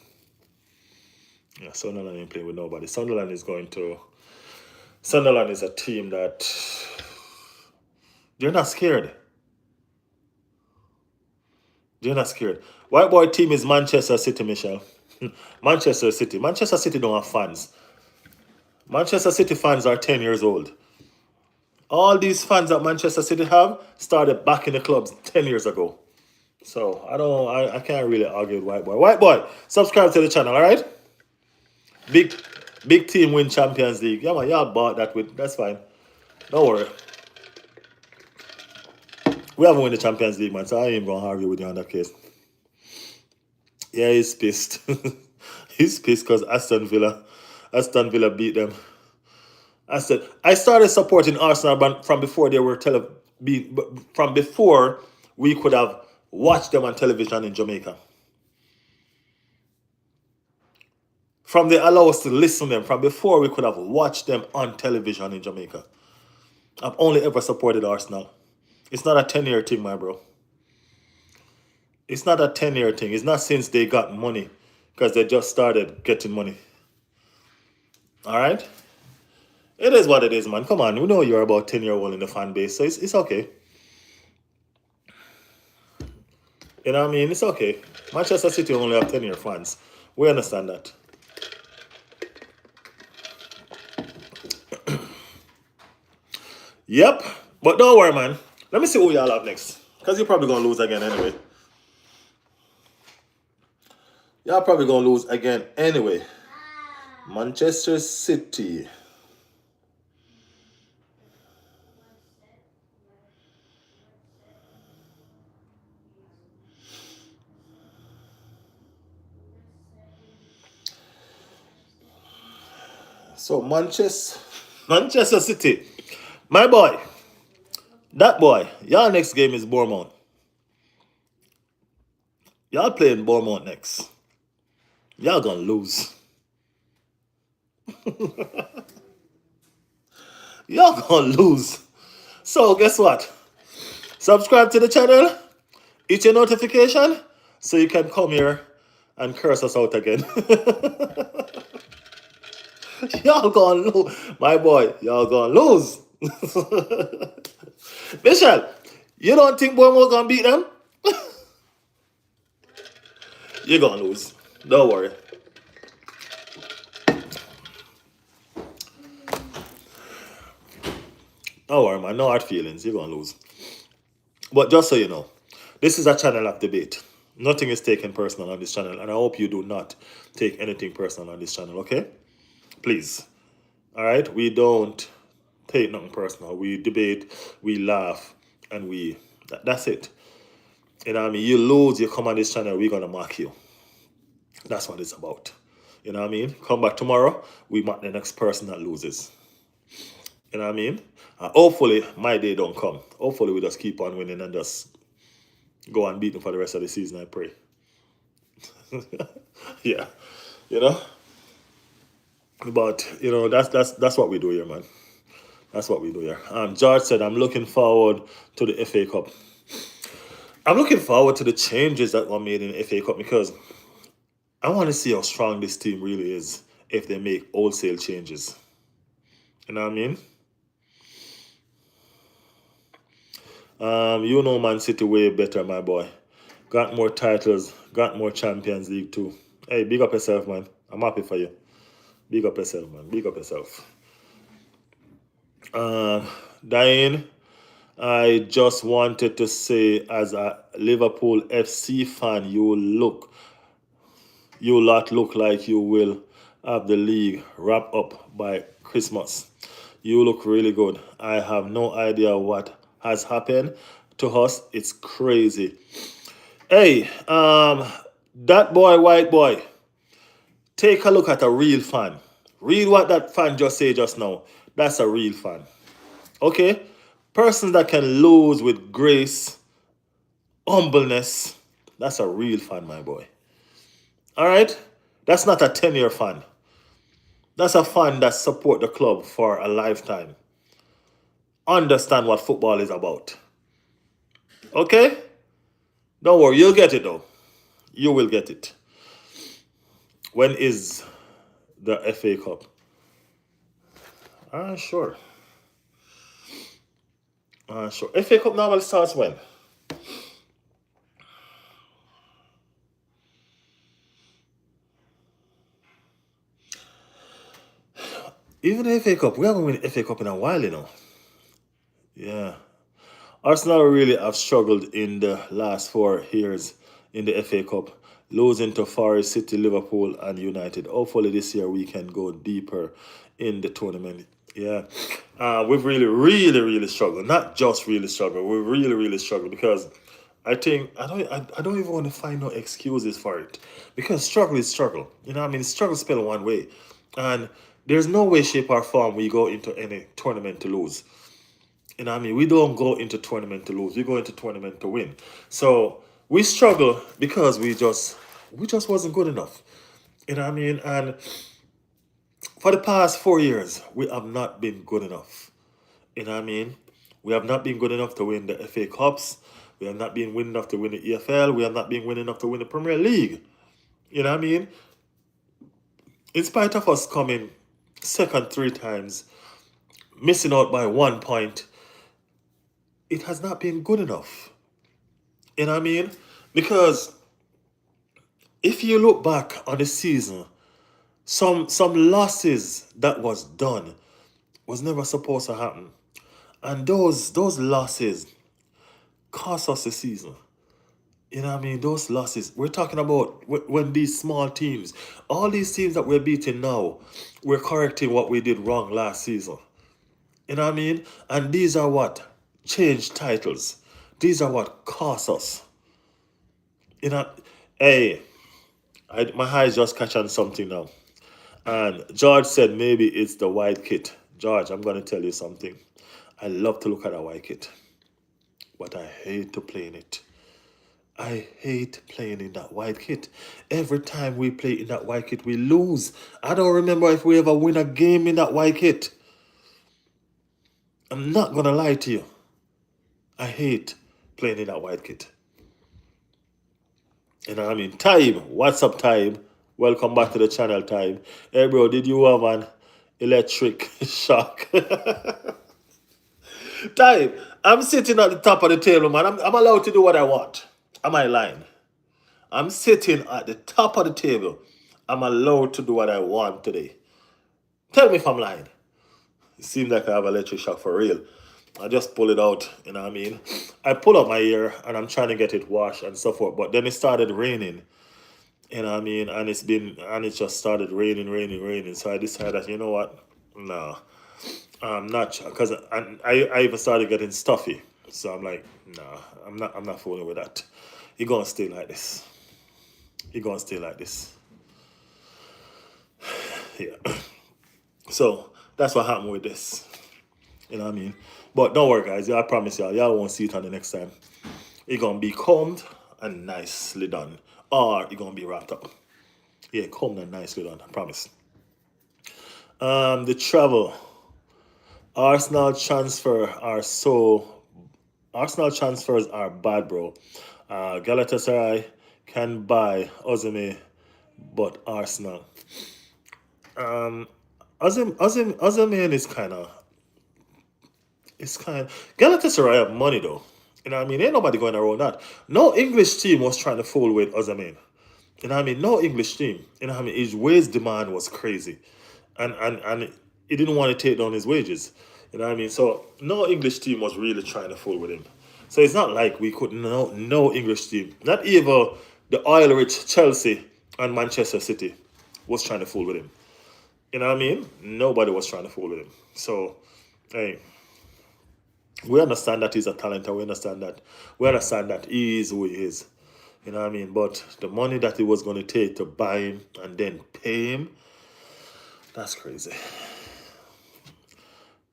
Yeah, Sunderland ain't playing with nobody. Sunderland is a team that they're not scared. They're not scared. White boy team is Manchester City, Michelle. Manchester City. Manchester City don't have fans. Manchester City fans are 10 years old. All these fans that Manchester City have started back in the clubs 10 years ago. So I can't really argue with White Boy. White Boy, subscribe to the channel, alright? Big team win Champions League. Yeah man, y'all bought that with that's fine. Don't worry. We haven't won the Champions League, man, so I ain't gonna argue with you on that case. Yeah, he's pissed. He's pissed because Aston Villa beat them. I started supporting Arsenal from before they were from before we could have watched them on television in Jamaica. From they allow us to listen to them, from before we could have watched them on television in Jamaica. I've only ever supported Arsenal. It's not a 10-year thing, my bro. It's not a 10-year thing. It's not since they got money, because they just started getting money. All right? It is what it is, man. Come on. We know you're about 10-year-old in the fan base, so it's okay. You know what I mean? It's okay. Manchester City only have 10-year fans. We understand that. Yep. But don't worry, man. Let me see who y'all have next. Because you're probably going to lose again anyway. Y'all probably going to lose again anyway. Manchester City. So Manchester City. My boy. That boy. Y'all next game is Bournemouth. Y'all playing Bournemouth next. Y'all gonna lose. Y'all gonna lose. So guess what? Subscribe to the channel. Hit your notification so you can come here and curse us out again. Y'all gonna lose. My boy, y'all gonna lose. Michelle, you don't think Bournemouth gonna beat them? You're gonna lose. Don't worry. Don't worry, man. No hard feelings. You're gonna lose. But just so you know, this is a channel of debate. Nothing is taken personal on this channel, and I hope you do not take anything personal on this channel, okay? Please. Alright? We don't take nothing personal. We debate, we laugh, and that's it. You know what I mean? You lose, you come on this channel, we're gonna mark you. That's what it's about. You know what I mean? Come back tomorrow, we mark the next person that loses. You know what I mean? Hopefully, my day don't come. Hopefully, we just keep on winning and just go and beat them for the rest of the season, I pray. Yeah. You know? But, that's what we do here, man. That's what we do here. George said, I'm looking forward to the FA Cup. I'm looking forward to the changes that were made in the FA Cup because I want to see how strong this team really is if they make wholesale changes. You know what I mean? You know Man City way better, my boy. Got more titles, got more Champions League too. Hey, big up yourself, man. I'm happy for you. Big up yourself, man. Big up yourself. Diane, I just wanted to say, as a Liverpool FC fan, you lot look like you will have the league wrap up by Christmas. You look really good. I have no idea what has happened to us. It's crazy. Hey, that boy, white boy, take a look at a real fan. Read what that fan just said just now. That's a real fan. Okay? Persons that can lose with grace, humbleness. That's a real fan, my boy. All right? That's not a 10-year fan. That's a fan that support the club for a lifetime. Understand what football is about. Okay? Don't worry, you'll get it though. You will get it. When is the FA Cup? Sure. Sure. FA Cup normally starts when? Even the FA Cup, we haven't won the FA Cup in a while, you know. Yeah. Arsenal really have struggled in the last 4 years in the FA Cup, losing to Forest, City, Liverpool, and United. Hopefully this year we can go deeper in the tournament. Yeah, we've really struggled. Not just really struggled. We really struggled because I don't even want to find no excuses for it because struggle is struggle. You know what I mean? Struggle spell one way, and there's no way, shape, or form we go into any tournament to lose. You know what I mean? We don't go into tournament to lose. We go into tournament to win. So we struggle because we just wasn't good enough. You know what I mean? And for the past 4 years, we have not been good enough. You know what I mean? We have not been good enough to win the FA Cups. We have not been winning enough to win the EFL. We have not been winning enough to win the Premier League. You know what I mean? In spite of us coming second 3 times, missing out by 1 point, it has not been good enough. You know what I mean? Because if you look back on the season, some losses that was done was never supposed to happen. And those losses cost us the season. You know what I mean? Those losses. We're talking about when these small teams, all these teams that we're beating now, we're correcting what we did wrong last season. You know what I mean? And these are what changed titles. These are what cost us. You know, hey, my eyes just catch on something now. And George said maybe it's the white kit. George, I'm going to tell you something. I love to look at a white kit, but I hate to play in it. I hate playing in that white kit. Every time we play in that white kit, we lose. I don't remember if we ever win a game in that white kit. I'm not going to lie to you. I hate playing in that white kit. You know what I mean? Time. What's up, Time? Welcome back to the channel, Time. Hey, bro, did you have an electric shock? Time. I'm sitting at the top of the table, man. I'm allowed to do what I want. Am I lying? I'm sitting at the top of the table. I'm allowed to do what I want today. Tell me if I'm lying. It seems like I have electric shock for real. I just pull it out, you know what I mean? I pull out my ear and I'm trying to get it washed and so forth. But then it started raining. You know what I mean? And it just started raining. So I decided, you know what? No. I'm not, because I even started getting stuffy. So I'm like, nah, I'm not fooling with that. You're gonna stay like this. You're gonna stay like this. Yeah. So that's what happened with this. You know what I mean? But don't worry, guys. Yeah, I promise y'all won't see it on the next time. It's gonna be combed and nicely done. Or it's gonna be wrapped up. Yeah, combed and nicely done, I promise. The travel. Arsenal transfer are so Arsenal transfers are bad, bro. Galatasaray can buy Ozime, but Arsenal. Um, Osimhen is kind of it's kind of Galatasaray have money though. You know what I mean? Ain't nobody going around that. No English team was trying to fool with Osimhen. You know what I mean? No English team. You know what I mean? His wage demand was crazy, and he didn't want to take down his wages. You know what I mean? So no English team was really trying to fool with him. So it's not like we could no English team. Not even the oil rich Chelsea and Manchester City was trying to fool with him. You know what I mean? Nobody was trying to fool with him. So hey, we understand that he's a talent, and we understand that he is who he is. You know what I mean? But the money that it was going to take to buy him and then pay him, that's crazy.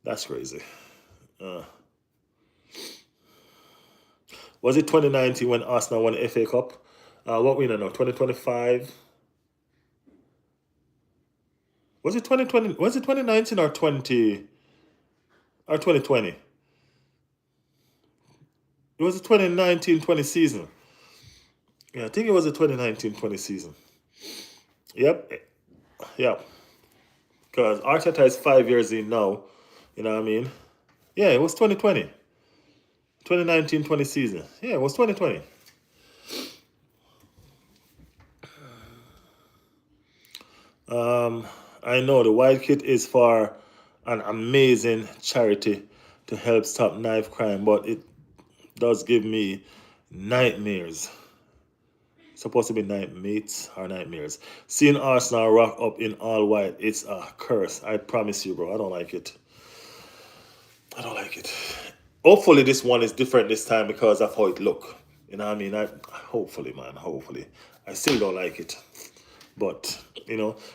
That's crazy. Uh, was it 2019 when Arsenal won the FA Cup? What we don't know, 2025? Was it 2020? Was it 2019 or 2020? It was the 2019-20 season. Yeah, I think it was the 2019-20 season. Yep, yep. Because Arteta is 5 years in now. You know what I mean? Yeah, it was 2020. 2019-20 season. Yeah, it was 2020. I know the White Kit is for an amazing charity to help stop knife crime, but it does give me nightmares. Supposed to be nightmates or nightmares. Seeing Arsenal rock up in all white, it's a curse. I promise you, bro. I don't like it. I don't like it. Hopefully, this one is different this time because of how it look. You know what I mean? Hopefully, man. Hopefully, I still don't like it. But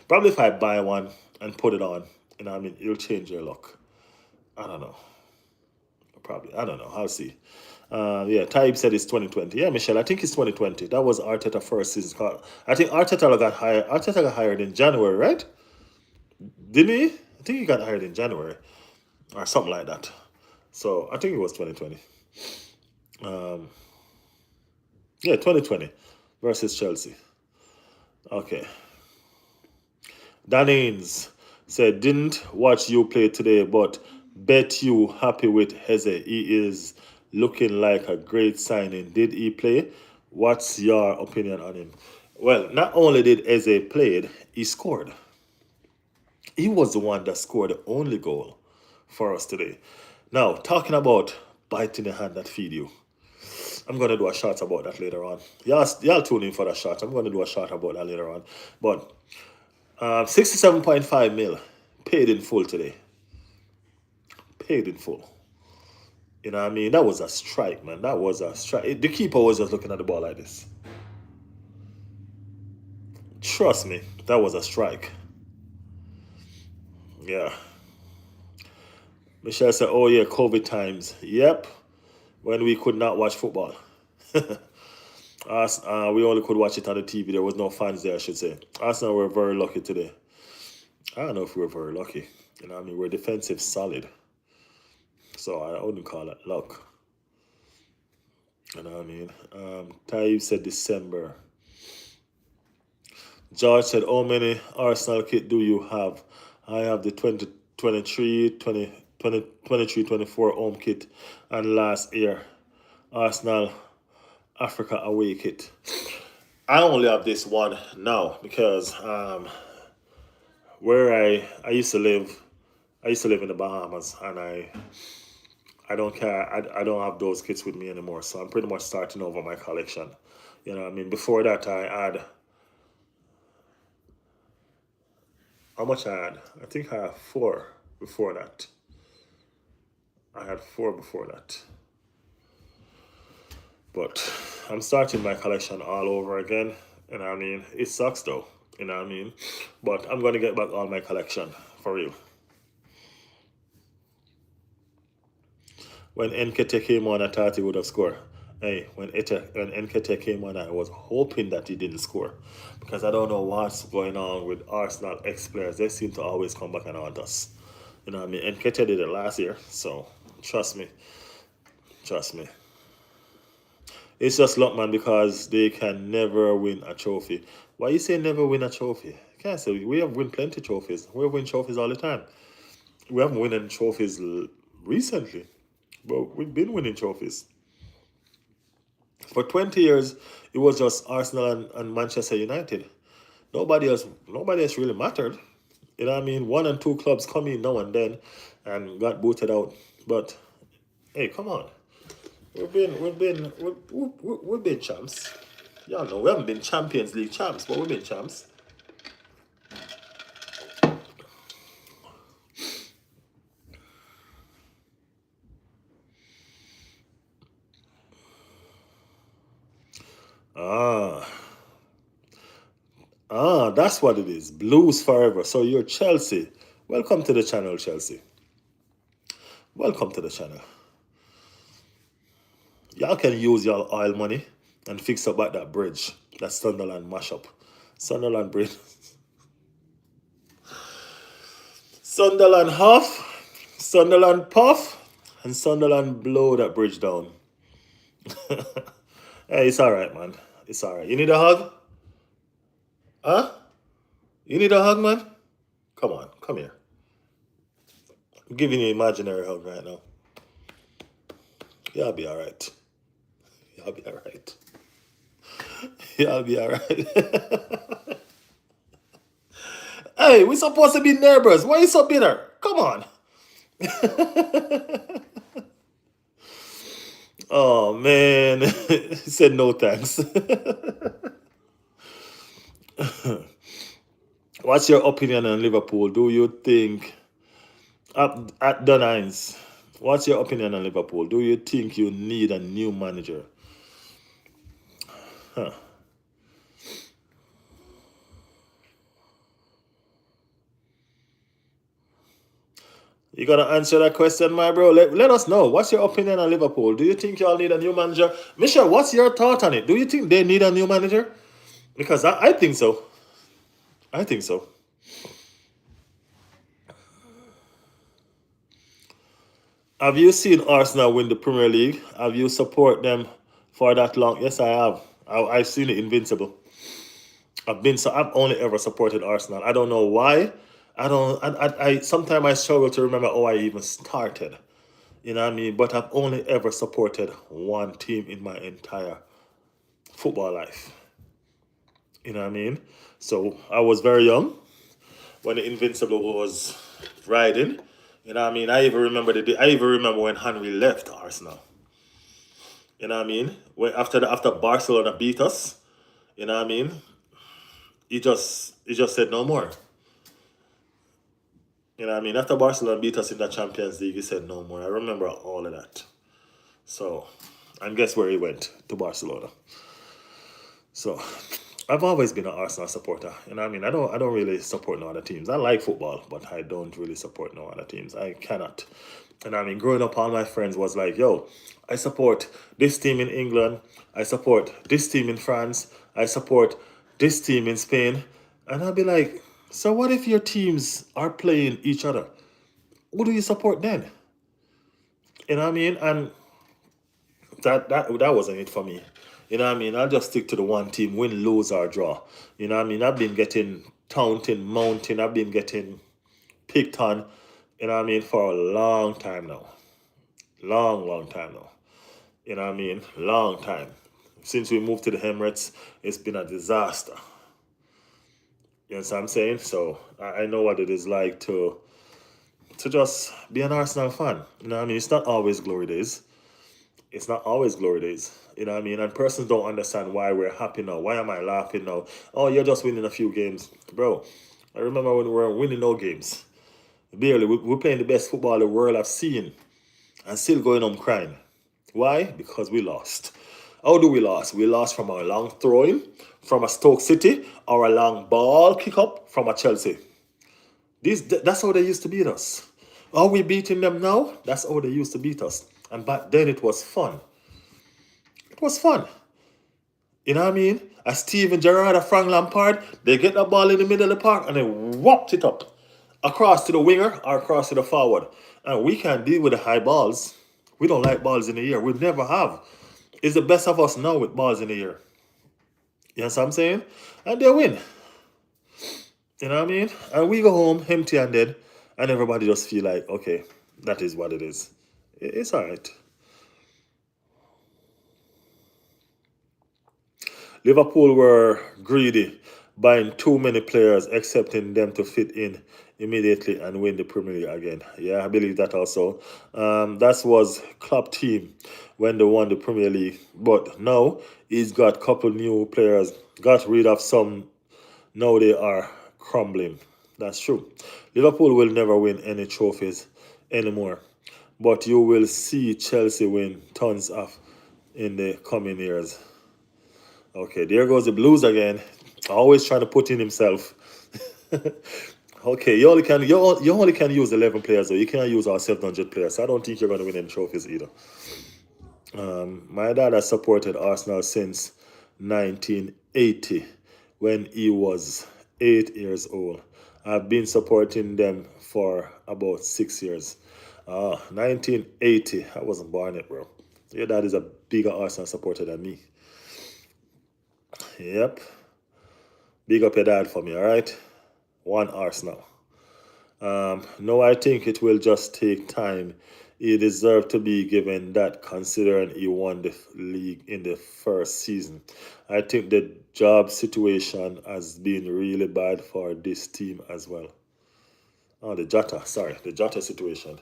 probably if I buy one and put it on, I mean, it'll change your look. I don't know. Probably. I don't know. I'll see. Yeah, Taib said it's 2020. Yeah, Michelle, I think it's 2020. That was Arteta first season. I think Arteta got hired. Arteta got hired in January, right? Didn't he? I think he got hired in January or something like that. So I think it was 2020. Yeah, 2020 versus Chelsea. Okay. Dan Haynes said, didn't watch you play today, but bet you happy with Heze. He is looking like a great signing. Did he play? What's your opinion on him? Well, not only did Eze played, he scored. He was the one that scored the only goal for us today. Now, talking about biting the hand that feed you. I'm gonna do a short about that later on. Y'all tune in for that short. I'm gonna do a short about that later on. But 67.5 mil paid in full today. Paid in full. You know what I mean? That was a strike, man. That was a strike. The keeper was just looking at the ball like this. Trust me, that was a strike. Yeah. Michelle said, oh yeah, COVID times. Yep. When we could not watch football. We only could watch it on the TV. There was no fans there, I should say. Arsenal were very lucky today. I don't know if we were very lucky. You know what I mean? We're defensive solid. So I wouldn't call it luck. You know what I mean? Taib said December. George said, how many Arsenal kit do you have? I have the 2023, 24 home kit and last year Arsenal Africa away kit. I only have this one now because where I used to live in the Bahamas, and I don't care. I don't have those kits with me anymore, so I'm pretty much starting over my collection. You know what I mean? Before that, I had how much I had? I think I had four before that. I had four before that. But I'm starting my collection all over again. You know what I mean? It sucks though. You know what I mean? But I'm going to get back all my collection for real. When Nkete came on, I thought he would have scored. Hey, when Nkete came on, I was hoping that he didn't score. Because I don't know what's going on with Arsenal ex-players. They seem to always come back and haunt us. You know what I mean? Nketiah did it last year, so trust me, trust me. It's just luck, man, because they can never win a trophy. Why you say never win a trophy? Can't say we have win plenty trophies. We have win trophies all the time. We haven't winning trophies recently, but we've been winning trophies. For 20 years, it was just Arsenal and Manchester United. Nobody else really mattered. You know what I mean? One and two clubs come in now and then and got booted out. But hey, come on. We've been champs. Y'all know we haven't been Champions League champs, but we've been champs. Ah, that's what it is. Blues forever. So you're Chelsea. Welcome to the channel, Chelsea. Welcome to the channel. Y'all can use your oil money and fix up at that bridge. That Sunderland mashup. Sunderland bridge. Sunderland huff, Sunderland puff, and Sunderland blow that bridge down. Hey, it's alright, man. It's alright. You need a hug? Huh? You need a hug, man? Come on, come here. I'm giving you an imaginary hug right now. Y'all be alright. Y'all be alright. Y'all be alright. Hey, we supposed to be neighbors. Why are you so bitter? Come on. Oh man. He said no thanks. What's your opinion on Liverpool? Do you think at Dunines? What's your opinion on Liverpool? Do you think you need a new manager? Huh. You gotta answer that question, my bro. Let us know. What's your opinion on Liverpool? Do you think y'all need a new manager? Michelle, what's your thought on it? Do you think they need a new manager? Because I think so. I think so. Have you seen Arsenal win the Premier League? Have you support them for that long? Yes, I have. I've seen it invincible. I've only ever supported Arsenal. I don't know why. I don't. I sometimes I struggle to remember how I even started. You know what I mean? But I've only ever supported one team in my entire football life. You know what I mean? So I was very young when the Invincible was riding. You know what I mean? I even remember when Henry left Arsenal. You know what I mean? When after Barcelona beat us, you know what I mean? He just said no more. You know what I mean? After Barcelona beat us in the Champions League, he said no more. I remember all of that. So, and guess where he went? To Barcelona. So, I've always been an Arsenal supporter. You know what I mean? I don't really support no other teams. I like football, but I don't really support no other teams. I cannot. And I mean, growing up, all my friends was like, yo, I support this team in England. I support this team in France. I support this team in Spain. And I'd be like, so what if your teams are playing each other? Who do you support then? You know what I mean? And that wasn't it for me. You know what I mean? I'll just stick to the one team, win, lose, or draw. You know what I mean? I've been getting taunting, mounting, I've been getting picked on, you know what I mean, for a long time now. Long time now. You know what I mean? Long time. Since we moved to the Emirates, it's been a disaster. You know what I'm saying? So I know what it is like to just be an Arsenal fan. You know what I mean? It's not always glory days. It's not always glory days. You know what I mean? And persons don't understand why we're happy now. Why am I laughing now? Oh, you're just winning a few games. Bro, I remember when we were winning no games. Barely. We're playing the best football the world have seen and still going home crying. Why? Because we lost. How do we lose? We lost from a long throwing from a Stoke City or a long ball kick up from a Chelsea. That's how they used to beat us. Are we beating them now? That's how they used to beat us. And back then it was fun. It was fun. You know what I mean? A Steven Gerrard, a Frank Lampard, they get the ball in the middle of the park and they whopped it up. across to the winger or across to the forward. And we can't deal with the high balls. We don't like balls in the air. We never have. It's the best of us now with balls in the air. You know what I'm saying? And they win. You know what I mean? And we go home empty handed, and everybody just feel like, okay, that is what it is. It's all right. Liverpool were greedy, buying too many players, expecting them to fit in immediately and win the Premier League again. Yeah, I believe that also. That was Klopp team when they won the Premier League. But now he's got a couple new players, got rid of some. Now they are crumbling. That's true. Liverpool will never win any trophies anymore. But you will see Chelsea win tons of in the coming years. Okay, there goes the Blues again. Always trying to put in himself. Okay, you only can use 11 players though. You can't use our 700 players. So I don't think you're going to win any trophies either. My dad has supported Arsenal since 1980 when he was 8 years old. I've been supporting them for about 6 years. 1980. I wasn't born yet, bro. Your dad is a bigger Arsenal supporter than me. Yep. Big up your dad for me, all right? One Arsenal. No, I think it will just take time. He deserved to be given that considering he won the league in the first season. I think the job situation has been really bad for this team as well. Oh, the Jota situation.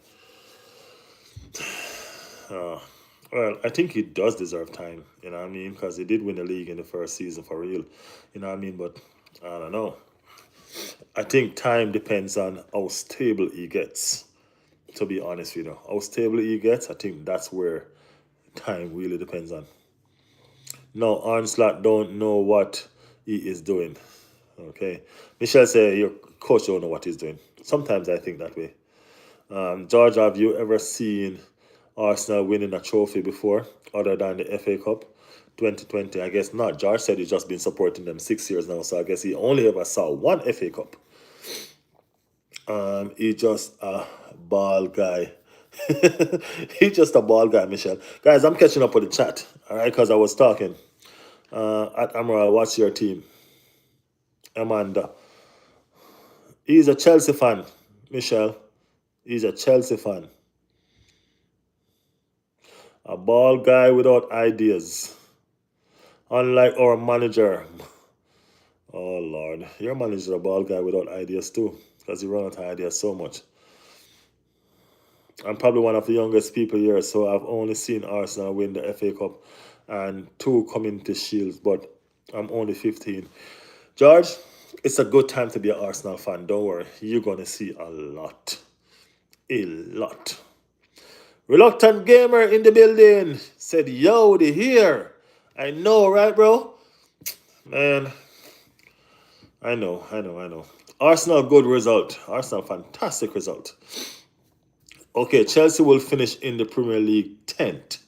Well, I think he does deserve time, you know what I mean? Because he did win the league in the first season for real, you know what I mean? But I don't know. I think time depends on how stable he gets, to be honest with you. How stable he gets, I think that's where time really depends on. No, Onslaught don't know what he is doing. Okay. Michelle say your coach don't know what he's doing. Sometimes I think that way. George, have you ever seen Arsenal winning a trophy before, other than the FA Cup 2020? I guess not. George said he's just been supporting them 6 years now, so I guess he only ever saw one FA Cup. He's just a ball guy. He's just a ball guy, Michelle. Guys, I'm catching up with the chat, all right, because I was talking. At Amaral, what's your team? Amanda. He's a Chelsea fan, Michelle. He's a Chelsea fan. A ball guy without ideas. Unlike our manager. Oh, Lord. Your manager is a ball guy without ideas, too, because he runs out of ideas so much. I'm probably one of the youngest people here, so I've only seen Arsenal win the FA Cup and 2 Community Shields, but I'm only 15. George, it's a good time to be an Arsenal fan. Don't worry, you're gonna see a lot, a lot. Reluctant gamer in the building said, "Yo, they here." I know, right, bro? Man, I know. Arsenal, good result. Arsenal, fantastic result. Okay, Chelsea will finish in the Premier League 10th.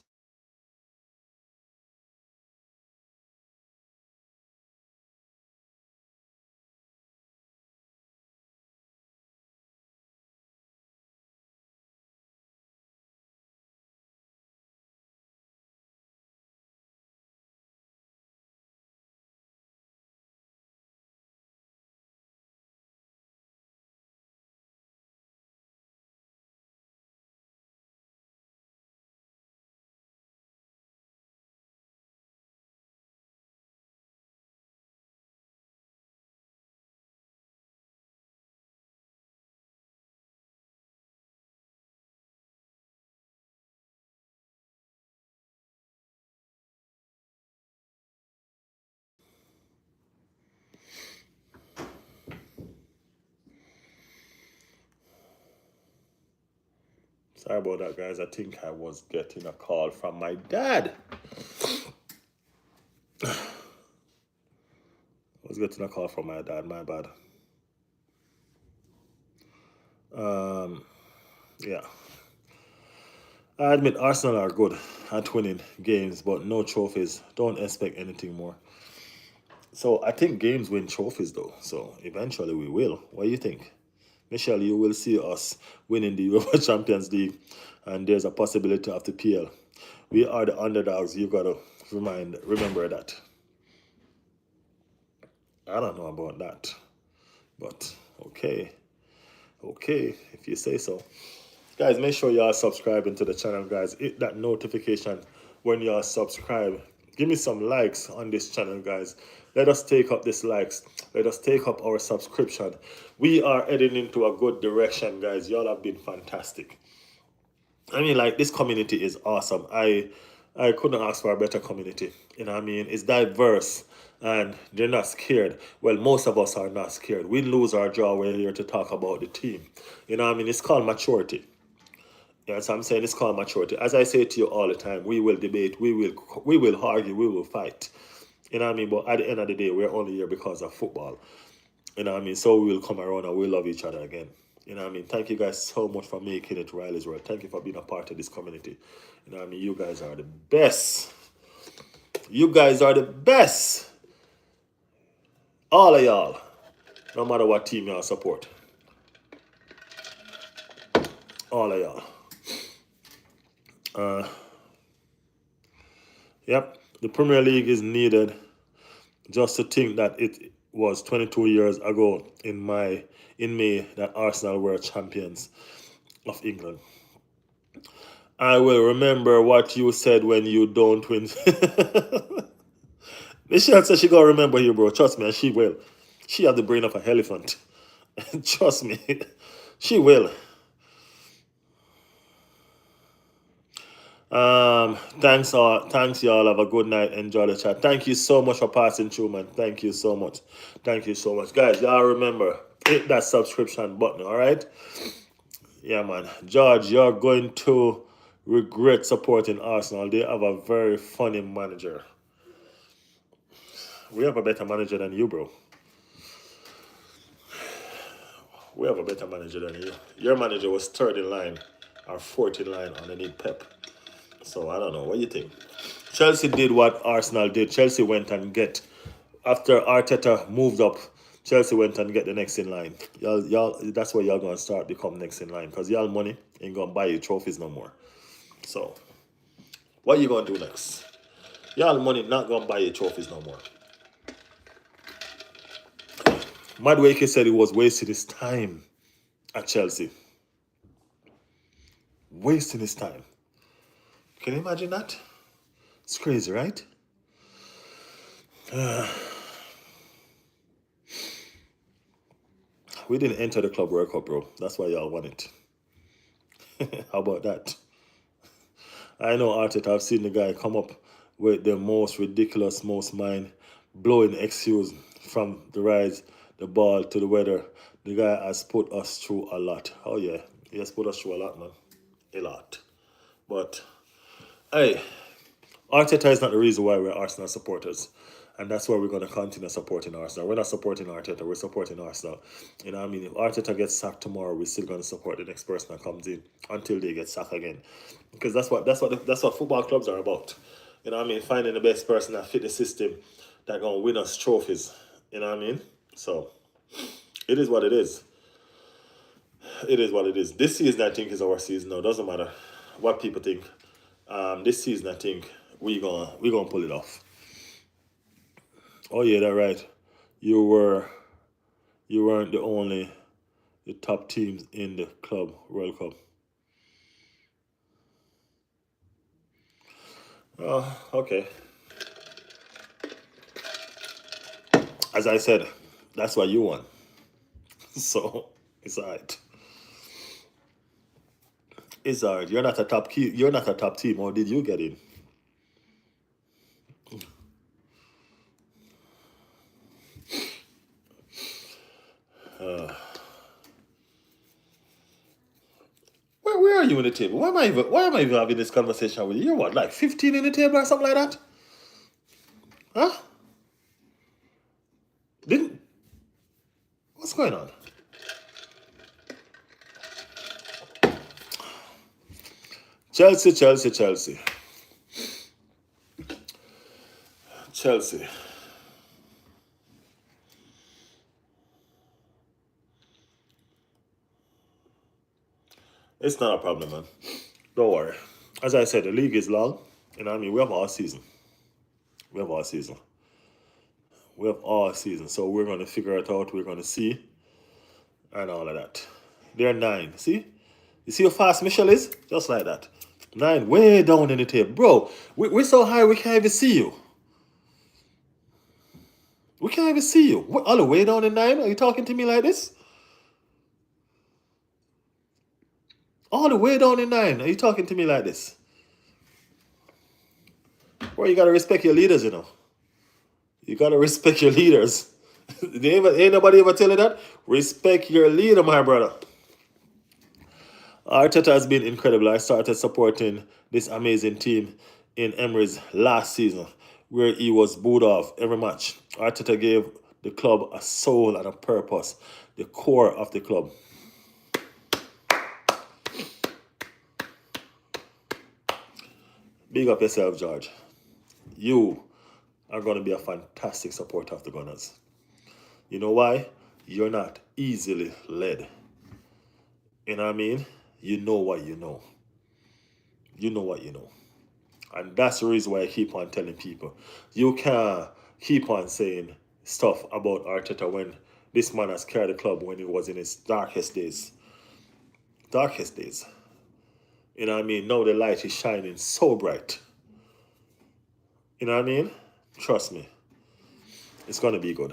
Sorry about that, guys. I think I was getting a call from my dad. I was getting a call from my dad. My bad. Yeah. I admit Arsenal are good at winning games, but no trophies. Don't expect anything more. So I think games win trophies, though. So eventually we will. What do you think? Michelle, you will see us winning the UEFA Champions League, and there's a possibility of the PL. We are the underdogs. You gotta remember that. I don't know about that, but okay, if you say so. Guys, make sure y'all subscribing to the channel, guys. Hit that notification when y'all subscribe. Give me some likes on this channel, guys. Let us take up this likes. Let us take up our subscription. We are heading into a good direction, guys. Y'all have been fantastic. I mean, like, this community is awesome. I couldn't ask for a better community. You know what I mean? It's diverse and they're not scared. Well, most of us are not scared. We lose our jaw. We're here to talk about the team. You know what I mean? It's called maturity. Yes, I'm saying it's called maturity. As I say to you all the time, we will debate, we will argue, we will fight. You know what I mean? But at the end of the day, we're only here because of football. You know what I mean? So we will come around and we'll love each other again. You know what I mean? Thank you guys so much for making it Riley's World. Thank you for being a part of this community. You know what I mean? You guys are the best. You guys are the best. All of y'all. No matter what team y'all support. All of y'all. Yep. The Premier League is needed. Just to think that it was 22 years ago in May that Arsenal were champions of England. I will remember what you said when you don't win. Michelle said she gonna remember you, bro. Trust me, and she will. She have the brain of an elephant. Trust me, she will. Thanks y'all. Have a good night. Enjoy the chat. Thank you so much for passing through, man. Thank you so much. Thank you so much, guys. Y'all remember, hit that subscription button. All right. Yeah, man. George, you're going to regret supporting Arsenal. They have a very funny manager. We have a better manager than you, bro. We have a better manager than you. Your manager was third in line or fourth in line underneath Pep. So I don't know. What do you think? Chelsea did what Arsenal did. Chelsea went and get, after Arteta moved up, Chelsea went and get the next in line. Y'all, that's where y'all gonna start become next in line, because y'all money ain't gonna buy you trophies no more. So, what you gonna do next? Y'all money not gonna buy you trophies no more. Madueke said he was wasting his time at Chelsea. Wasting his time. Can you imagine that? It's crazy, right? We didn't enter the Club World Cup, bro. That's why y'all won it. How about that? I know Arteta, I've seen the guy come up with the most ridiculous, most mind-blowing excuse from the rise, the ball, to the weather. The guy has put us through a lot. Oh, yeah. He has put us through a lot, man. A lot. But, hey, Arteta is not the reason why we're Arsenal supporters. And that's why we're going to continue supporting Arsenal. We're not supporting Arteta, we're supporting Arsenal. You know what I mean? If Arteta gets sacked tomorrow, we're still going to support the next person that comes in until they get sacked again. Because that's what football clubs are about. You know what I mean? Finding the best person that fit the system that going to win us trophies. You know what I mean? So, it is what it is. It is what it is. This season, I think, is our season now. Doesn't matter what people think. This season, I think, we gonna pull it off. Oh yeah, that's right. You weren't the top teams in the Club World Cup. Oh, okay. As I said, that's why you won. So it's alright. It's alright. You're not a top key. You're not a top team. Or did you get in? Where are you in the table? Why am I even having this conversation with you? You're what, like 15 in the table or something like that? Huh? What's going on? Chelsea. It's not a problem, man. Don't worry. As I said, the league is long. You know what I mean? We have all season. We have all season. We have all season. So we're going to figure it out. We're going to see and all of that. They're 9. See? You see how fast Michelle is? Just like that. 9, way down in the table. Bro, we're so high we can't even see you. We can't even see you. All the way down in 9? Are you talking to me like this? All the way down in 9. Are you talking to me like this? Bro, you got to respect your leaders, you know. You got to respect your leaders. Ain't nobody ever tell you that? Respect your leader, my brother. Arteta has been incredible. I started supporting this amazing team in Emery's last season, where he was booed off every match. Arteta gave the club a soul and a purpose, the core of the club. Big up yourself, George. You are going to be a fantastic supporter of the Gunners. You know why? You're not easily led. You know what I mean? You know what you know. You know what you know. And that's the reason why I keep on telling people. You can't keep on saying stuff about Arteta when this man has carried the club when he was in his darkest days. Darkest days. You know what I mean? Now the light is shining so bright. You know what I mean? Trust me. It's going to be good.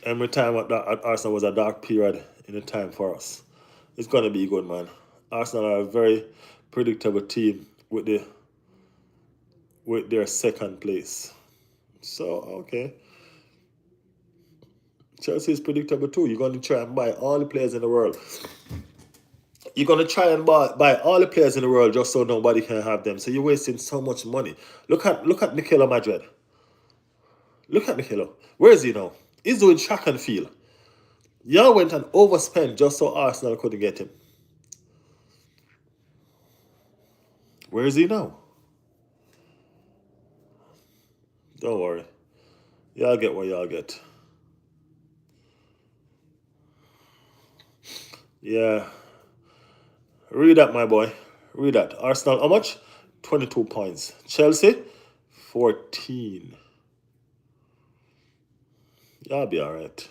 Every time at Arsenal was a dark period in the time for us. It's going to be good, man. Arsenal are a very predictable team with their second place. So, okay. Chelsea is predictable too. You're going to try and buy all the players in the world. You're going to try and buy all the players in the world just so nobody can have them. So you're wasting so much money. Look at Mikel Madrid. Look at Mikel. Where is he now? He's doing track and field. Y'all went and overspent just so Arsenal couldn't get him. Where is he now? Don't worry. Y'all get what y'all get. Yeah. Read that, my boy. Read that. Arsenal, how much? 22 points. Chelsea, 14. Y'all be all right.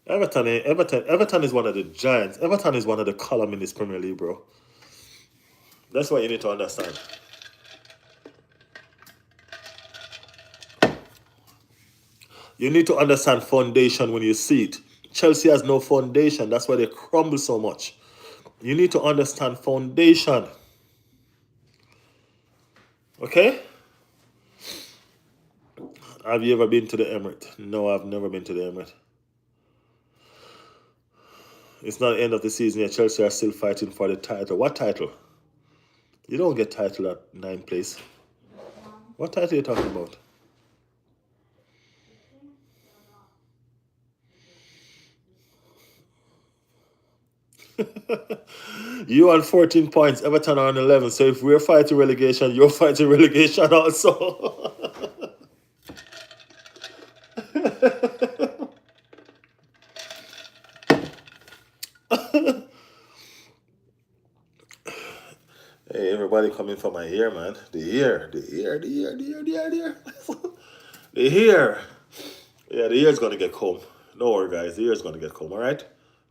Everton is one of the giants. Everton is one of the column in this Premier League, bro. That's what you need to understand. You need to understand foundation when you see it. Chelsea has no foundation. That's why they crumble so much. You need to understand foundation. Okay? Have you ever been to the Emirates? No, I've never been to the Emirates. It's not the end of the season yet. Chelsea are still fighting for the title. What title? You don't get title at 9th place. What title are you talking about? You on 14 points, Everton are on 11. So if we're fighting relegation, you're fighting relegation also. Hey, everybody coming for my ear, man. The ear. The ear. Yeah, the ear's gonna get combed. Don't worry, guys. The ear's gonna get combed, all right?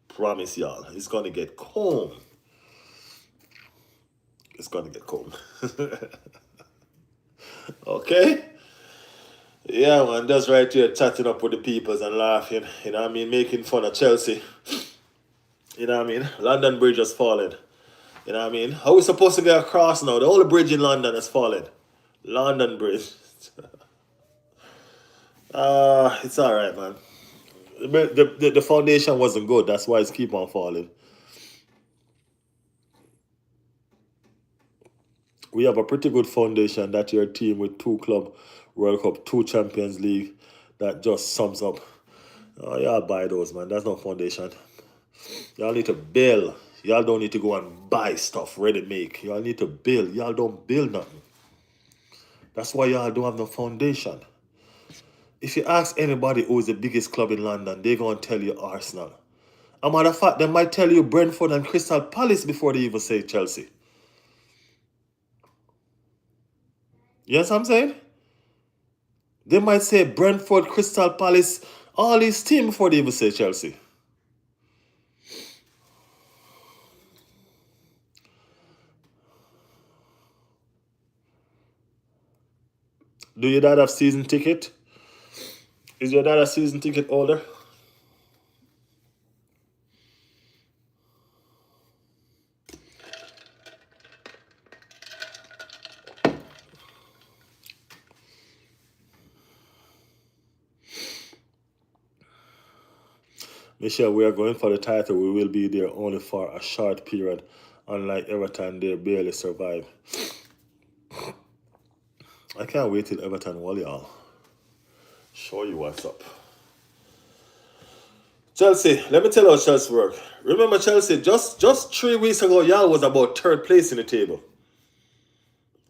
Promise y'all. It's gonna get combed. It's gonna get combed. Okay? Yeah, man. Just right here chatting up with the peoples and laughing. You know what I mean? Making fun of Chelsea. You know what I mean? London Bridge has fallen. You know what I mean? How are we supposed to get across now? The only bridge in London has fallen. London Bridge. It's all right, man. The foundation wasn't good. That's why it's keep on falling. We have a pretty good foundation. That your team with 2 Club World Cup, 2 Champions League. That just sums up. Oh, y'all buy those, man. That's no foundation. Y'all need to build. Y'all don't need to go and buy stuff ready make. Y'all need to build. Y'all don't build nothing. That's why y'all don't have no foundation. If you ask anybody who is the biggest club in London, they're going to tell you Arsenal. A matter of fact, they might tell you Brentford and Crystal Palace before they even say Chelsea. Yes, I'm saying? They might say Brentford, Crystal Palace, all these teams before they even say Chelsea. Do your dad have season ticket? Is your dad a season ticket holder? Michelle, we are going for the title. We will be there only for a short period. Unlike Everton, they barely survive. I can't wait till Everton wall, y'all. Show you what's up. Chelsea, let me tell you how Chelsea work. Remember Chelsea, just 3 weeks ago, y'all was about third place in the table.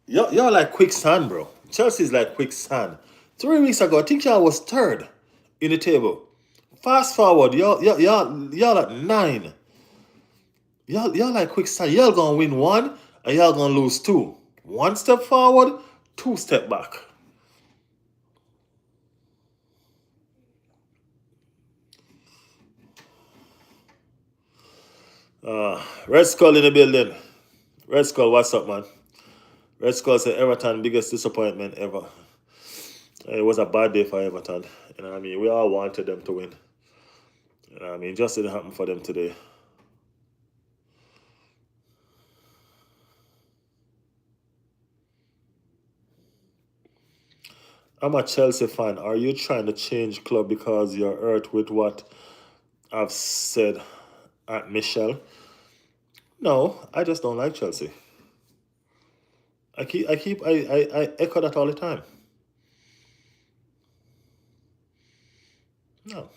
Y'all like quicksand, bro. Chelsea's like quicksand. 3 weeks ago, I think y'all was third in the table. Fast forward, y'all at 9. Y'all like quicksand. Y'all gonna win 1 and y'all gonna lose 2. 1 step forward, 2 step back. Red Skull in the building. Red Skull, what's up, man? Red Skull said Everton biggest disappointment ever. It was a bad day for Everton. You know what I mean? We all wanted them to win. You know what I mean? Just didn't happen for them today. I'm a Chelsea fan. Are you trying to change club because you're hurt with what I've said at Michelle? No, I just don't like Chelsea. I echo that all the time. No.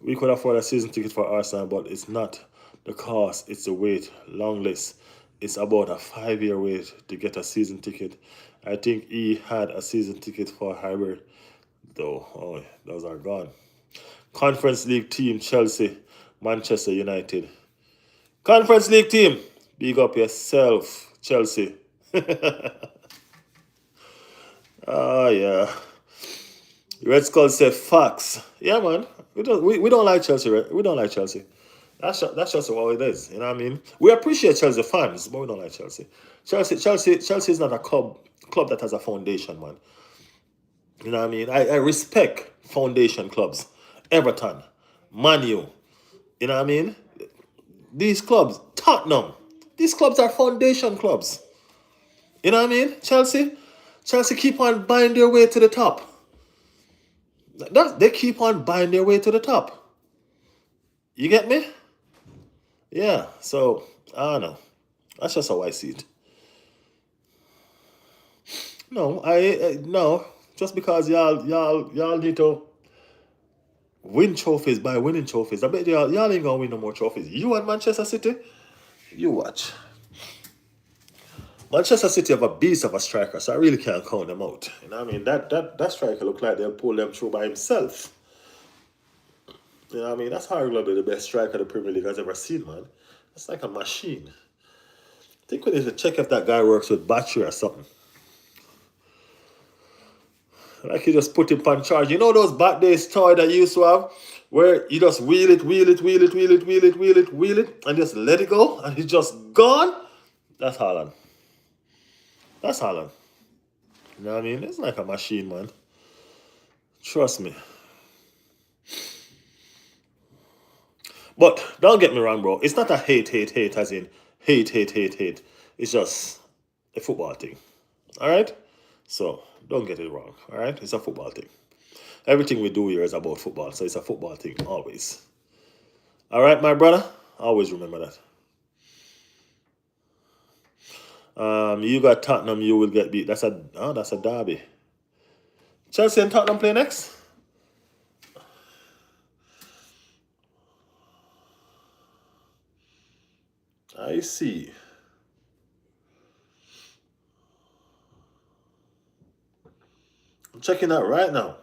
We could afford a season ticket for Arsenal, but it's not the cost, it's the wait. Long list. It's about a 5-year wait to get a season ticket. I think he had a season ticket for Highbury, though. Oh, those are gone. Conference League team, Chelsea, Manchester United. Conference League team, big up yourself, Chelsea. Oh, yeah. Red Skull said facts. Yeah, man. We don't like Chelsea. We don't like Chelsea. That's just what it is. You know what I mean? We appreciate Chelsea fans, but we don't like Chelsea. Chelsea is not a club that has a foundation, man. You know what I mean? I respect foundation clubs. Everton, Man U. You know what I mean? These clubs, Tottenham. These clubs are foundation clubs. You know what I mean? Chelsea keep on buying their way to the top. They keep on buying their way to the top. You get me? Yeah. So I don't know. That's just how I see it. No, no. Just because y'all need to win trophies by winning trophies. I bet y'all ain't gonna win no more trophies. You and Manchester City, you watch. Manchester City have a beast of a striker, so I really can't count them out. You know what I mean? That striker look like they'll pull them through by himself. You know what I mean? That's arguably the best striker the Premier League has ever seen, man. That's like a machine. I think we need to check if that guy works with battery or something. Like you just put him on charge. You know those back days toy that you used to have? Where you just wheel it, and just let it go, and it's just gone? That's Haaland. That's Haaland. You know what I mean? It's like a machine, man. Trust me. But don't get me wrong, bro. It's not a hate as in hate. It's just a football thing. All right? So don't get it wrong. All right? It's a football thing. Everything we do here is about football. So it's a football thing, always. All right, my brother? Always remember that. You got Tottenham, you will get beat. That's a derby. Chelsea and Tottenham play next? I see. I'm checking out right now.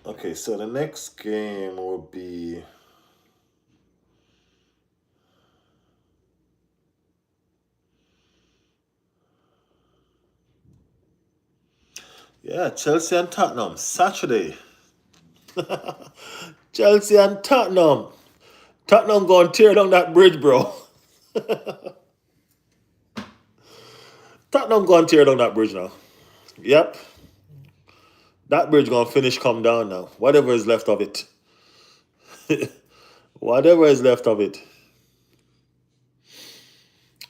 Okay, so the next game will be Chelsea and Tottenham Saturday. Chelsea and Tottenham. Tottenham gonna tear down that bridge, bro. Tottenham gonna tear down that bridge now. Yep, that bridge gonna finish come down now. Whatever is left of it. Whatever is left of it.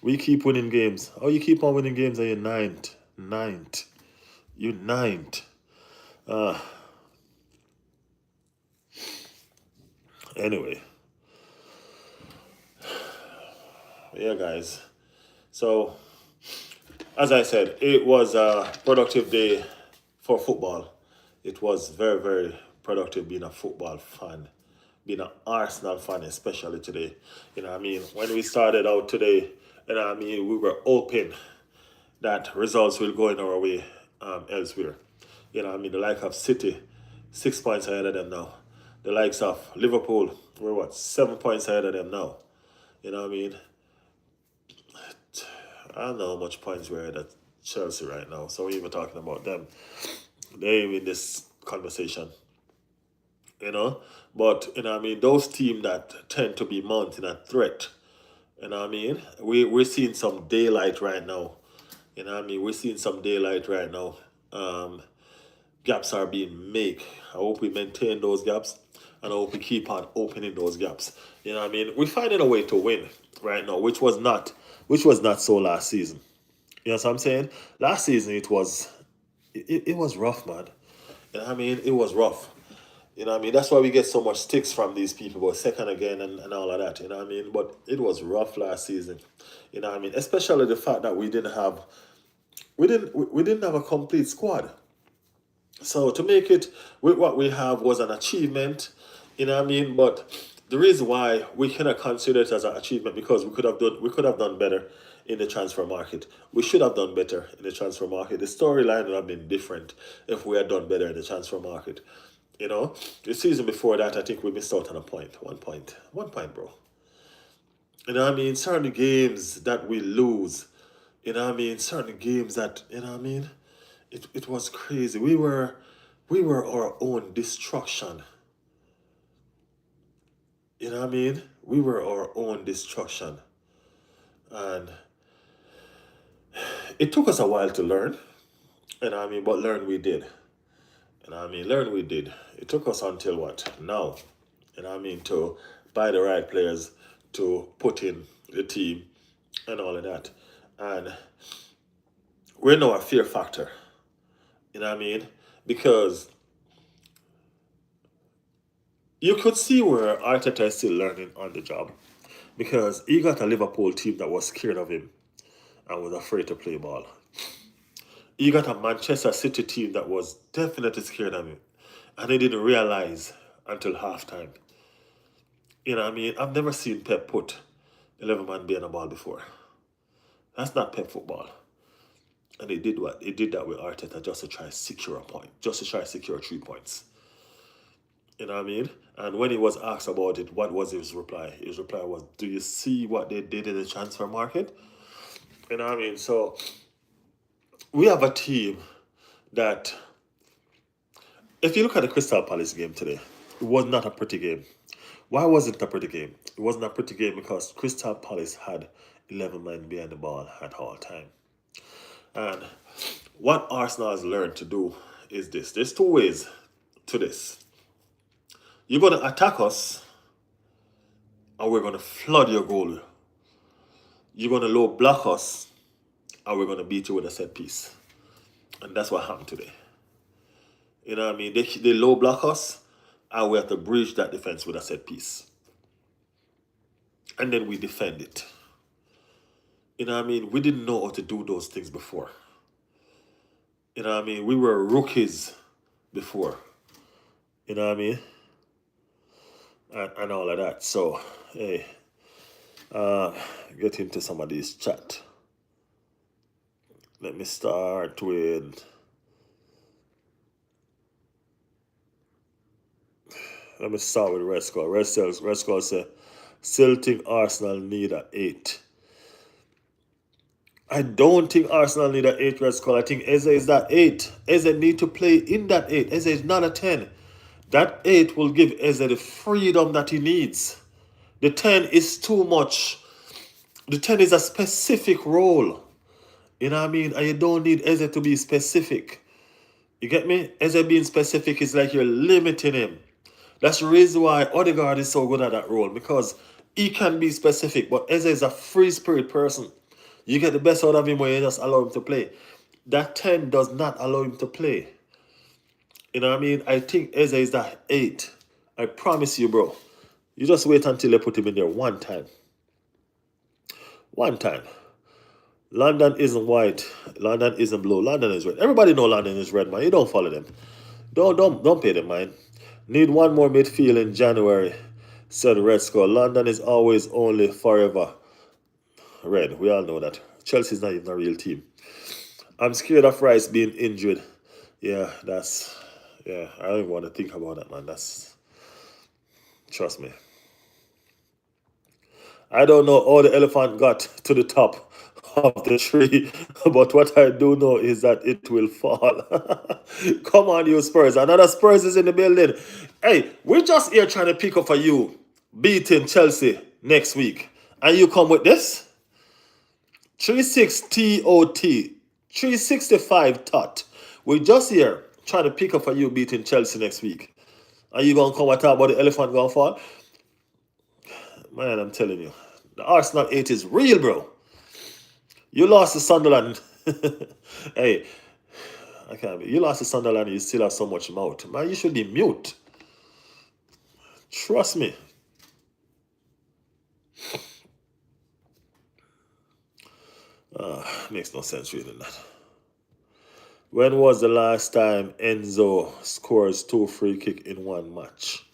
We keep winning games. Oh, you keep on winning games and you're ninth. Ninth. You're ninth. Anyway. Yeah, guys. So, as I said, it was a productive day for football. It was very, very productive being a football fan, being an Arsenal fan, especially today. You know what I mean? When we started out today, you know what I mean, we were hoping that results will go in our way elsewhere. You know what I mean? The like of City, 6 points ahead of them now. The likes of Liverpool, we're what, 7 points ahead of them now. You know what I mean? I don't know how much points we're at Chelsea right now. So we're even talking about them. They're in this conversation. You know? But, you know what I mean, those teams that tend to be mounting a threat, you know what I mean? We're seeing some daylight right now. You know what I mean? We're seeing some daylight right now. Gaps are being made. I hope we maintain those gaps and I hope we keep on opening those gaps. You know what I mean? We're finding a way to win right now, which was not so last season. You know what I'm saying? Last season it was rough, man. You know what I mean? It was rough. You know what I mean? That's why we get so much sticks from these people about second again and all of that. You know what I mean? But it was rough last season. You know what I mean? Especially the fact that we didn't have a complete squad. So to make it with what we have was an achievement, you know what I mean? But the reason why we cannot consider it as an achievement because we could have done better in the transfer market. We should have done better in the transfer market. The storyline would have been different if we had done better in the transfer market. You know, the season before that, I think we missed out on a point, 1 point, 1 point, bro. You know what I mean? Certain games that we lose. You know what I mean? Certain games that you know what I mean. It was crazy. We were our own destruction. You know what I mean? We were our own destruction. And it took us a while to learn. You know what I mean? But learn we did. You know what I mean? Learn we did. It took us until what? Now. You know what I mean? To buy the right players to put in the team and all of that. And we're now a fear factor. You know what I mean? Because you could see where Arteta is still learning on the job. Because he got a Liverpool team that was scared of him and was afraid to play ball. He got a Manchester City team that was definitely scared of him. And they didn't realize until halftime. You know what I mean? I've never seen Pep put 11 man behind a ball before. That's not Pep football. And they did what? They did that with Arteta just to try to secure a point, just to try to secure 3 points. You know what I mean? And when he was asked about it, what was his reply? His reply was, "Do you see what they did in the transfer market?" You know what I mean? So we have a team that, if you look at the Crystal Palace game today, it was not a pretty game. Why wasn't it a pretty game? It wasn't a pretty game because Crystal Palace had 11 men behind the ball at all time. And what Arsenal has learned to do is this. There's two ways to this. You're going to attack us and we're going to flood your goal. You're going to low block us and we're going to beat you with a set piece. And that's what happened today. You know what I mean? They low block us and we have to breach that defense with a set piece. and then we defend it. You know what I mean? We didn't know how to do those things before. You know what I mean? We were rookies before. You know what I mean? And all of that. So, hey, uh, get into some of these chat. Let me start with. Let me start with Red Skull. Red Skull said, still think Arsenal need a 8. I don't think Arsenal need a 8, Red Skull. I think Eze is that 8. Eze need to play in that 8. Eze is not a 10. That 8 will give Eze the freedom that he needs. The 10 is too much. The 10 is a specific role. You know what I mean? And you don't need Eze to be specific. You get me? Eze being specific is like you're limiting him. That's the reason why Odegaard is so good at that role, because he can be specific, but Eze is a free spirit person. You get the best out of him when you just allow him to play. That 10 does not allow him to play. You know what I mean? I think Eze is that 8. I promise you, bro. You just wait until they put him in there one time. One time. London isn't white. London isn't blue. London is red. Everybody know London is red, man. You don't follow them. Don't pay them mind. Need one more midfield in January, said Red Skull. London is always only forever red. We all know that. Chelsea's not even a real team. I'm scared of Rice being injured. Yeah, I don't even want to think about that, man. Trust me. I don't know how the elephant got to the top of the tree, but what I do know is that it will fall. Come on, you Spurs. Another Spurs is in the building. Hey, we're just here trying to pick up for you beating Chelsea next week. And you come with this? 36 TOT. 365 tot. We're just here trying to pick up for you beating Chelsea next week. Are you going to come and talk about the elephant going to fall? Man, I'm telling you. The Arsenal 8 is real, bro. You lost to Sunderland. Hey, I can't be. You lost to Sunderland and you still have so much mouth. Man, you should be mute. Trust me. Makes no sense reading that. When was the last time Enzo scores 2 free kick in one match?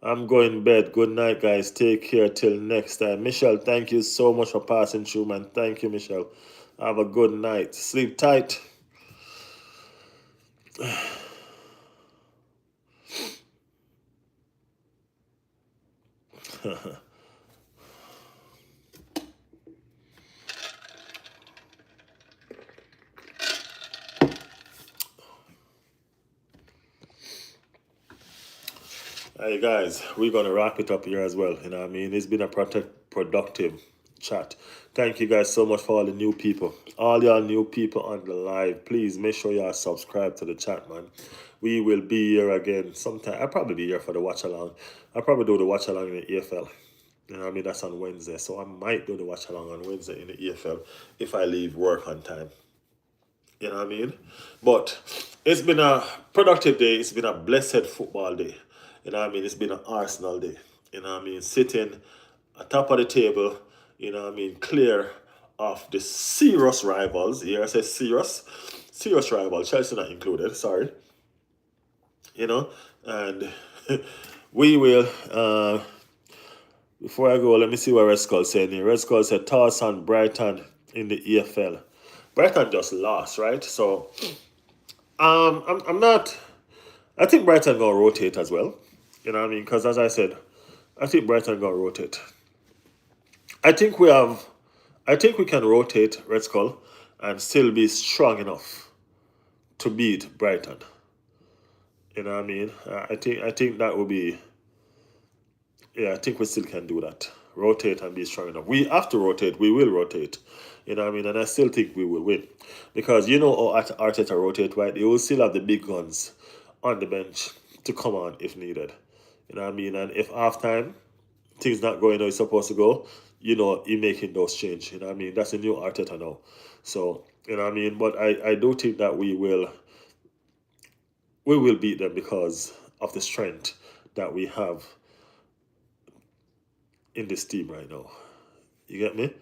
I'm going bed. Good night, guys. Take care till next time. Michelle, thank you so much for passing through, man. Thank you, Michelle. Have a good night. Sleep tight. Hey guys, we're gonna wrap it up here as well. You know what I mean? It's been a productive chat. Thank you guys so much for all the new people. All y'all new people on the live. Please make sure y'all subscribe to the chat, man. We will be here again sometime. I'll probably be here for the watch along. I'll probably do the watch along in the EFL. You know what I mean? That's on Wednesday. So I might do the watch along on Wednesday in the EFL if I leave work on time. You know what I mean? But it's been a productive day. It's been a blessed football day. You know what I mean? It's been an Arsenal day. You know what I mean? Sitting at top of the table, you know what I mean? Clear of the serious rivals. Here I say serious. Serious rival. Chelsea not included. Sorry. You know? And we will... before I go, let me see what Red Skull said here. Red Skull said, toss on Brighton in the EFL. Brighton just lost, right? So, I'm not... I think Brighton gonna rotate as well. You know what I mean? Because as I said, I think Brighton gonna rotate. I think we can rotate Red Skull and still be strong enough to beat Brighton. You know what I mean? I think that would be. Yeah, I think we still can do that. Rotate and be strong enough. We have to rotate. We will rotate. You know what I mean? And I still think we will win. Because you know how Arteta rotate, right? He will still have the big guns on the bench to come on if needed. You know what I mean? And if halftime things not going how it's supposed to go, you know, he making those change. You know what I mean? That's a new Arteta now. So, you know what I mean? But I do think that we will beat them because of the strength that we have in this team right now. You get me?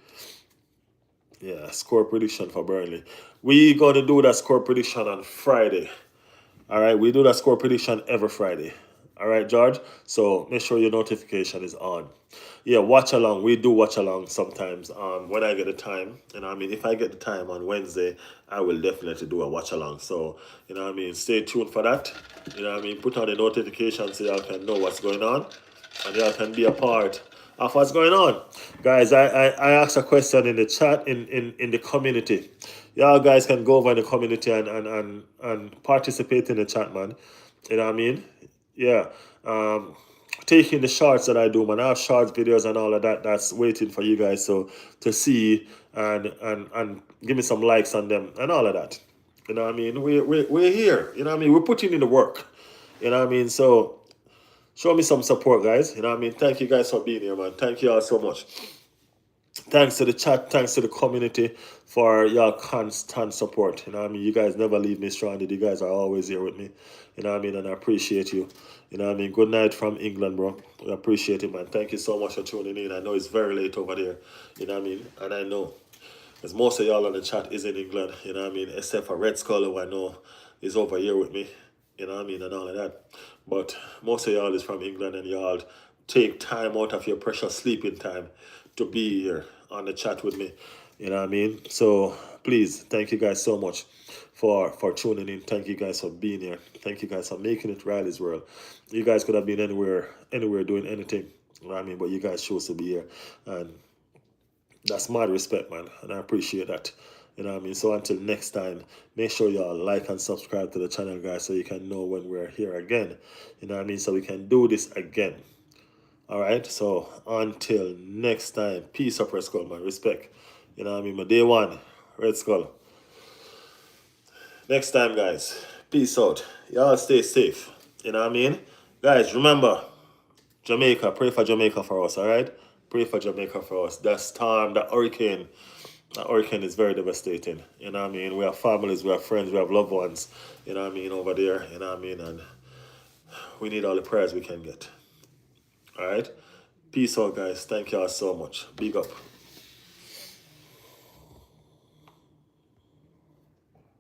Yeah, score prediction for Burnley. We gonna do that score prediction on Friday. All right, we do that score prediction every Friday. All right, George. So make sure your notification is on. Yeah, watch along. We do watch along sometimes. When I get the time, I mean, if I get the time on Wednesday, I will definitely do a watch along. So I mean, stay tuned for that. I mean, put on the notification so y'all can know what's going on, and y'all can be a part of what's going on. Guys, I asked a question in the chat in the community. Y'all guys can go over in the community and participate in the chat, man. You know what I mean? Yeah. Taking the shorts that I do, man. I have shorts videos and all of that that's waiting for you guys so to see and give me some likes on them and all of that. You know what I mean? We're here. You know what I mean? We're putting in the work. You know what I mean? So show me some support, guys. You know what I mean? Thank you guys for being here, man. Thank you all so much. Thanks to the chat, thanks to the community for your constant support. You know what I mean? You guys never leave me stranded. You guys are always here with me. You know what I mean? And I appreciate you. You know what I mean? Good night from England, bro. I appreciate it, man. Thank you so much for tuning in. I know it's very late over there. You know what I mean? And I know, as most of y'all on the chat is in England, you know what I mean? Except for Red Skull, who I know is over here with me. You know what I mean? And all of that. But most of y'all is from England and y'all take time out of your precious sleeping time to be here on the chat with me. You know what I mean? So please, thank you guys so much for tuning in. Thank you guys for being here. Thank you guys for making it Riley's World. You guys could have been anywhere doing anything. You know what I mean? But you guys chose to be here. And that's mad respect, man. And I appreciate that. You know what I mean? So until next time, make sure y'all like and subscribe to the channel, guys, so you can know when we're here again. You know what I mean? So we can do this again. All right? So until next time, peace up, Red Skull, man. Respect. You know what I mean? My day one, Red Skull. Next time, guys. Peace out. Y'all stay safe. You know what I mean? Guys, remember, Jamaica, pray for Jamaica for us, all right? Pray for Jamaica for us. That storm, that hurricane is very devastating. You know what I mean? We have families, we have friends, we have loved ones, you know what I mean, over there, you know what I mean? And we need all the prayers we can get. All right? Peace out, guys. Thank y'all so much. Big up.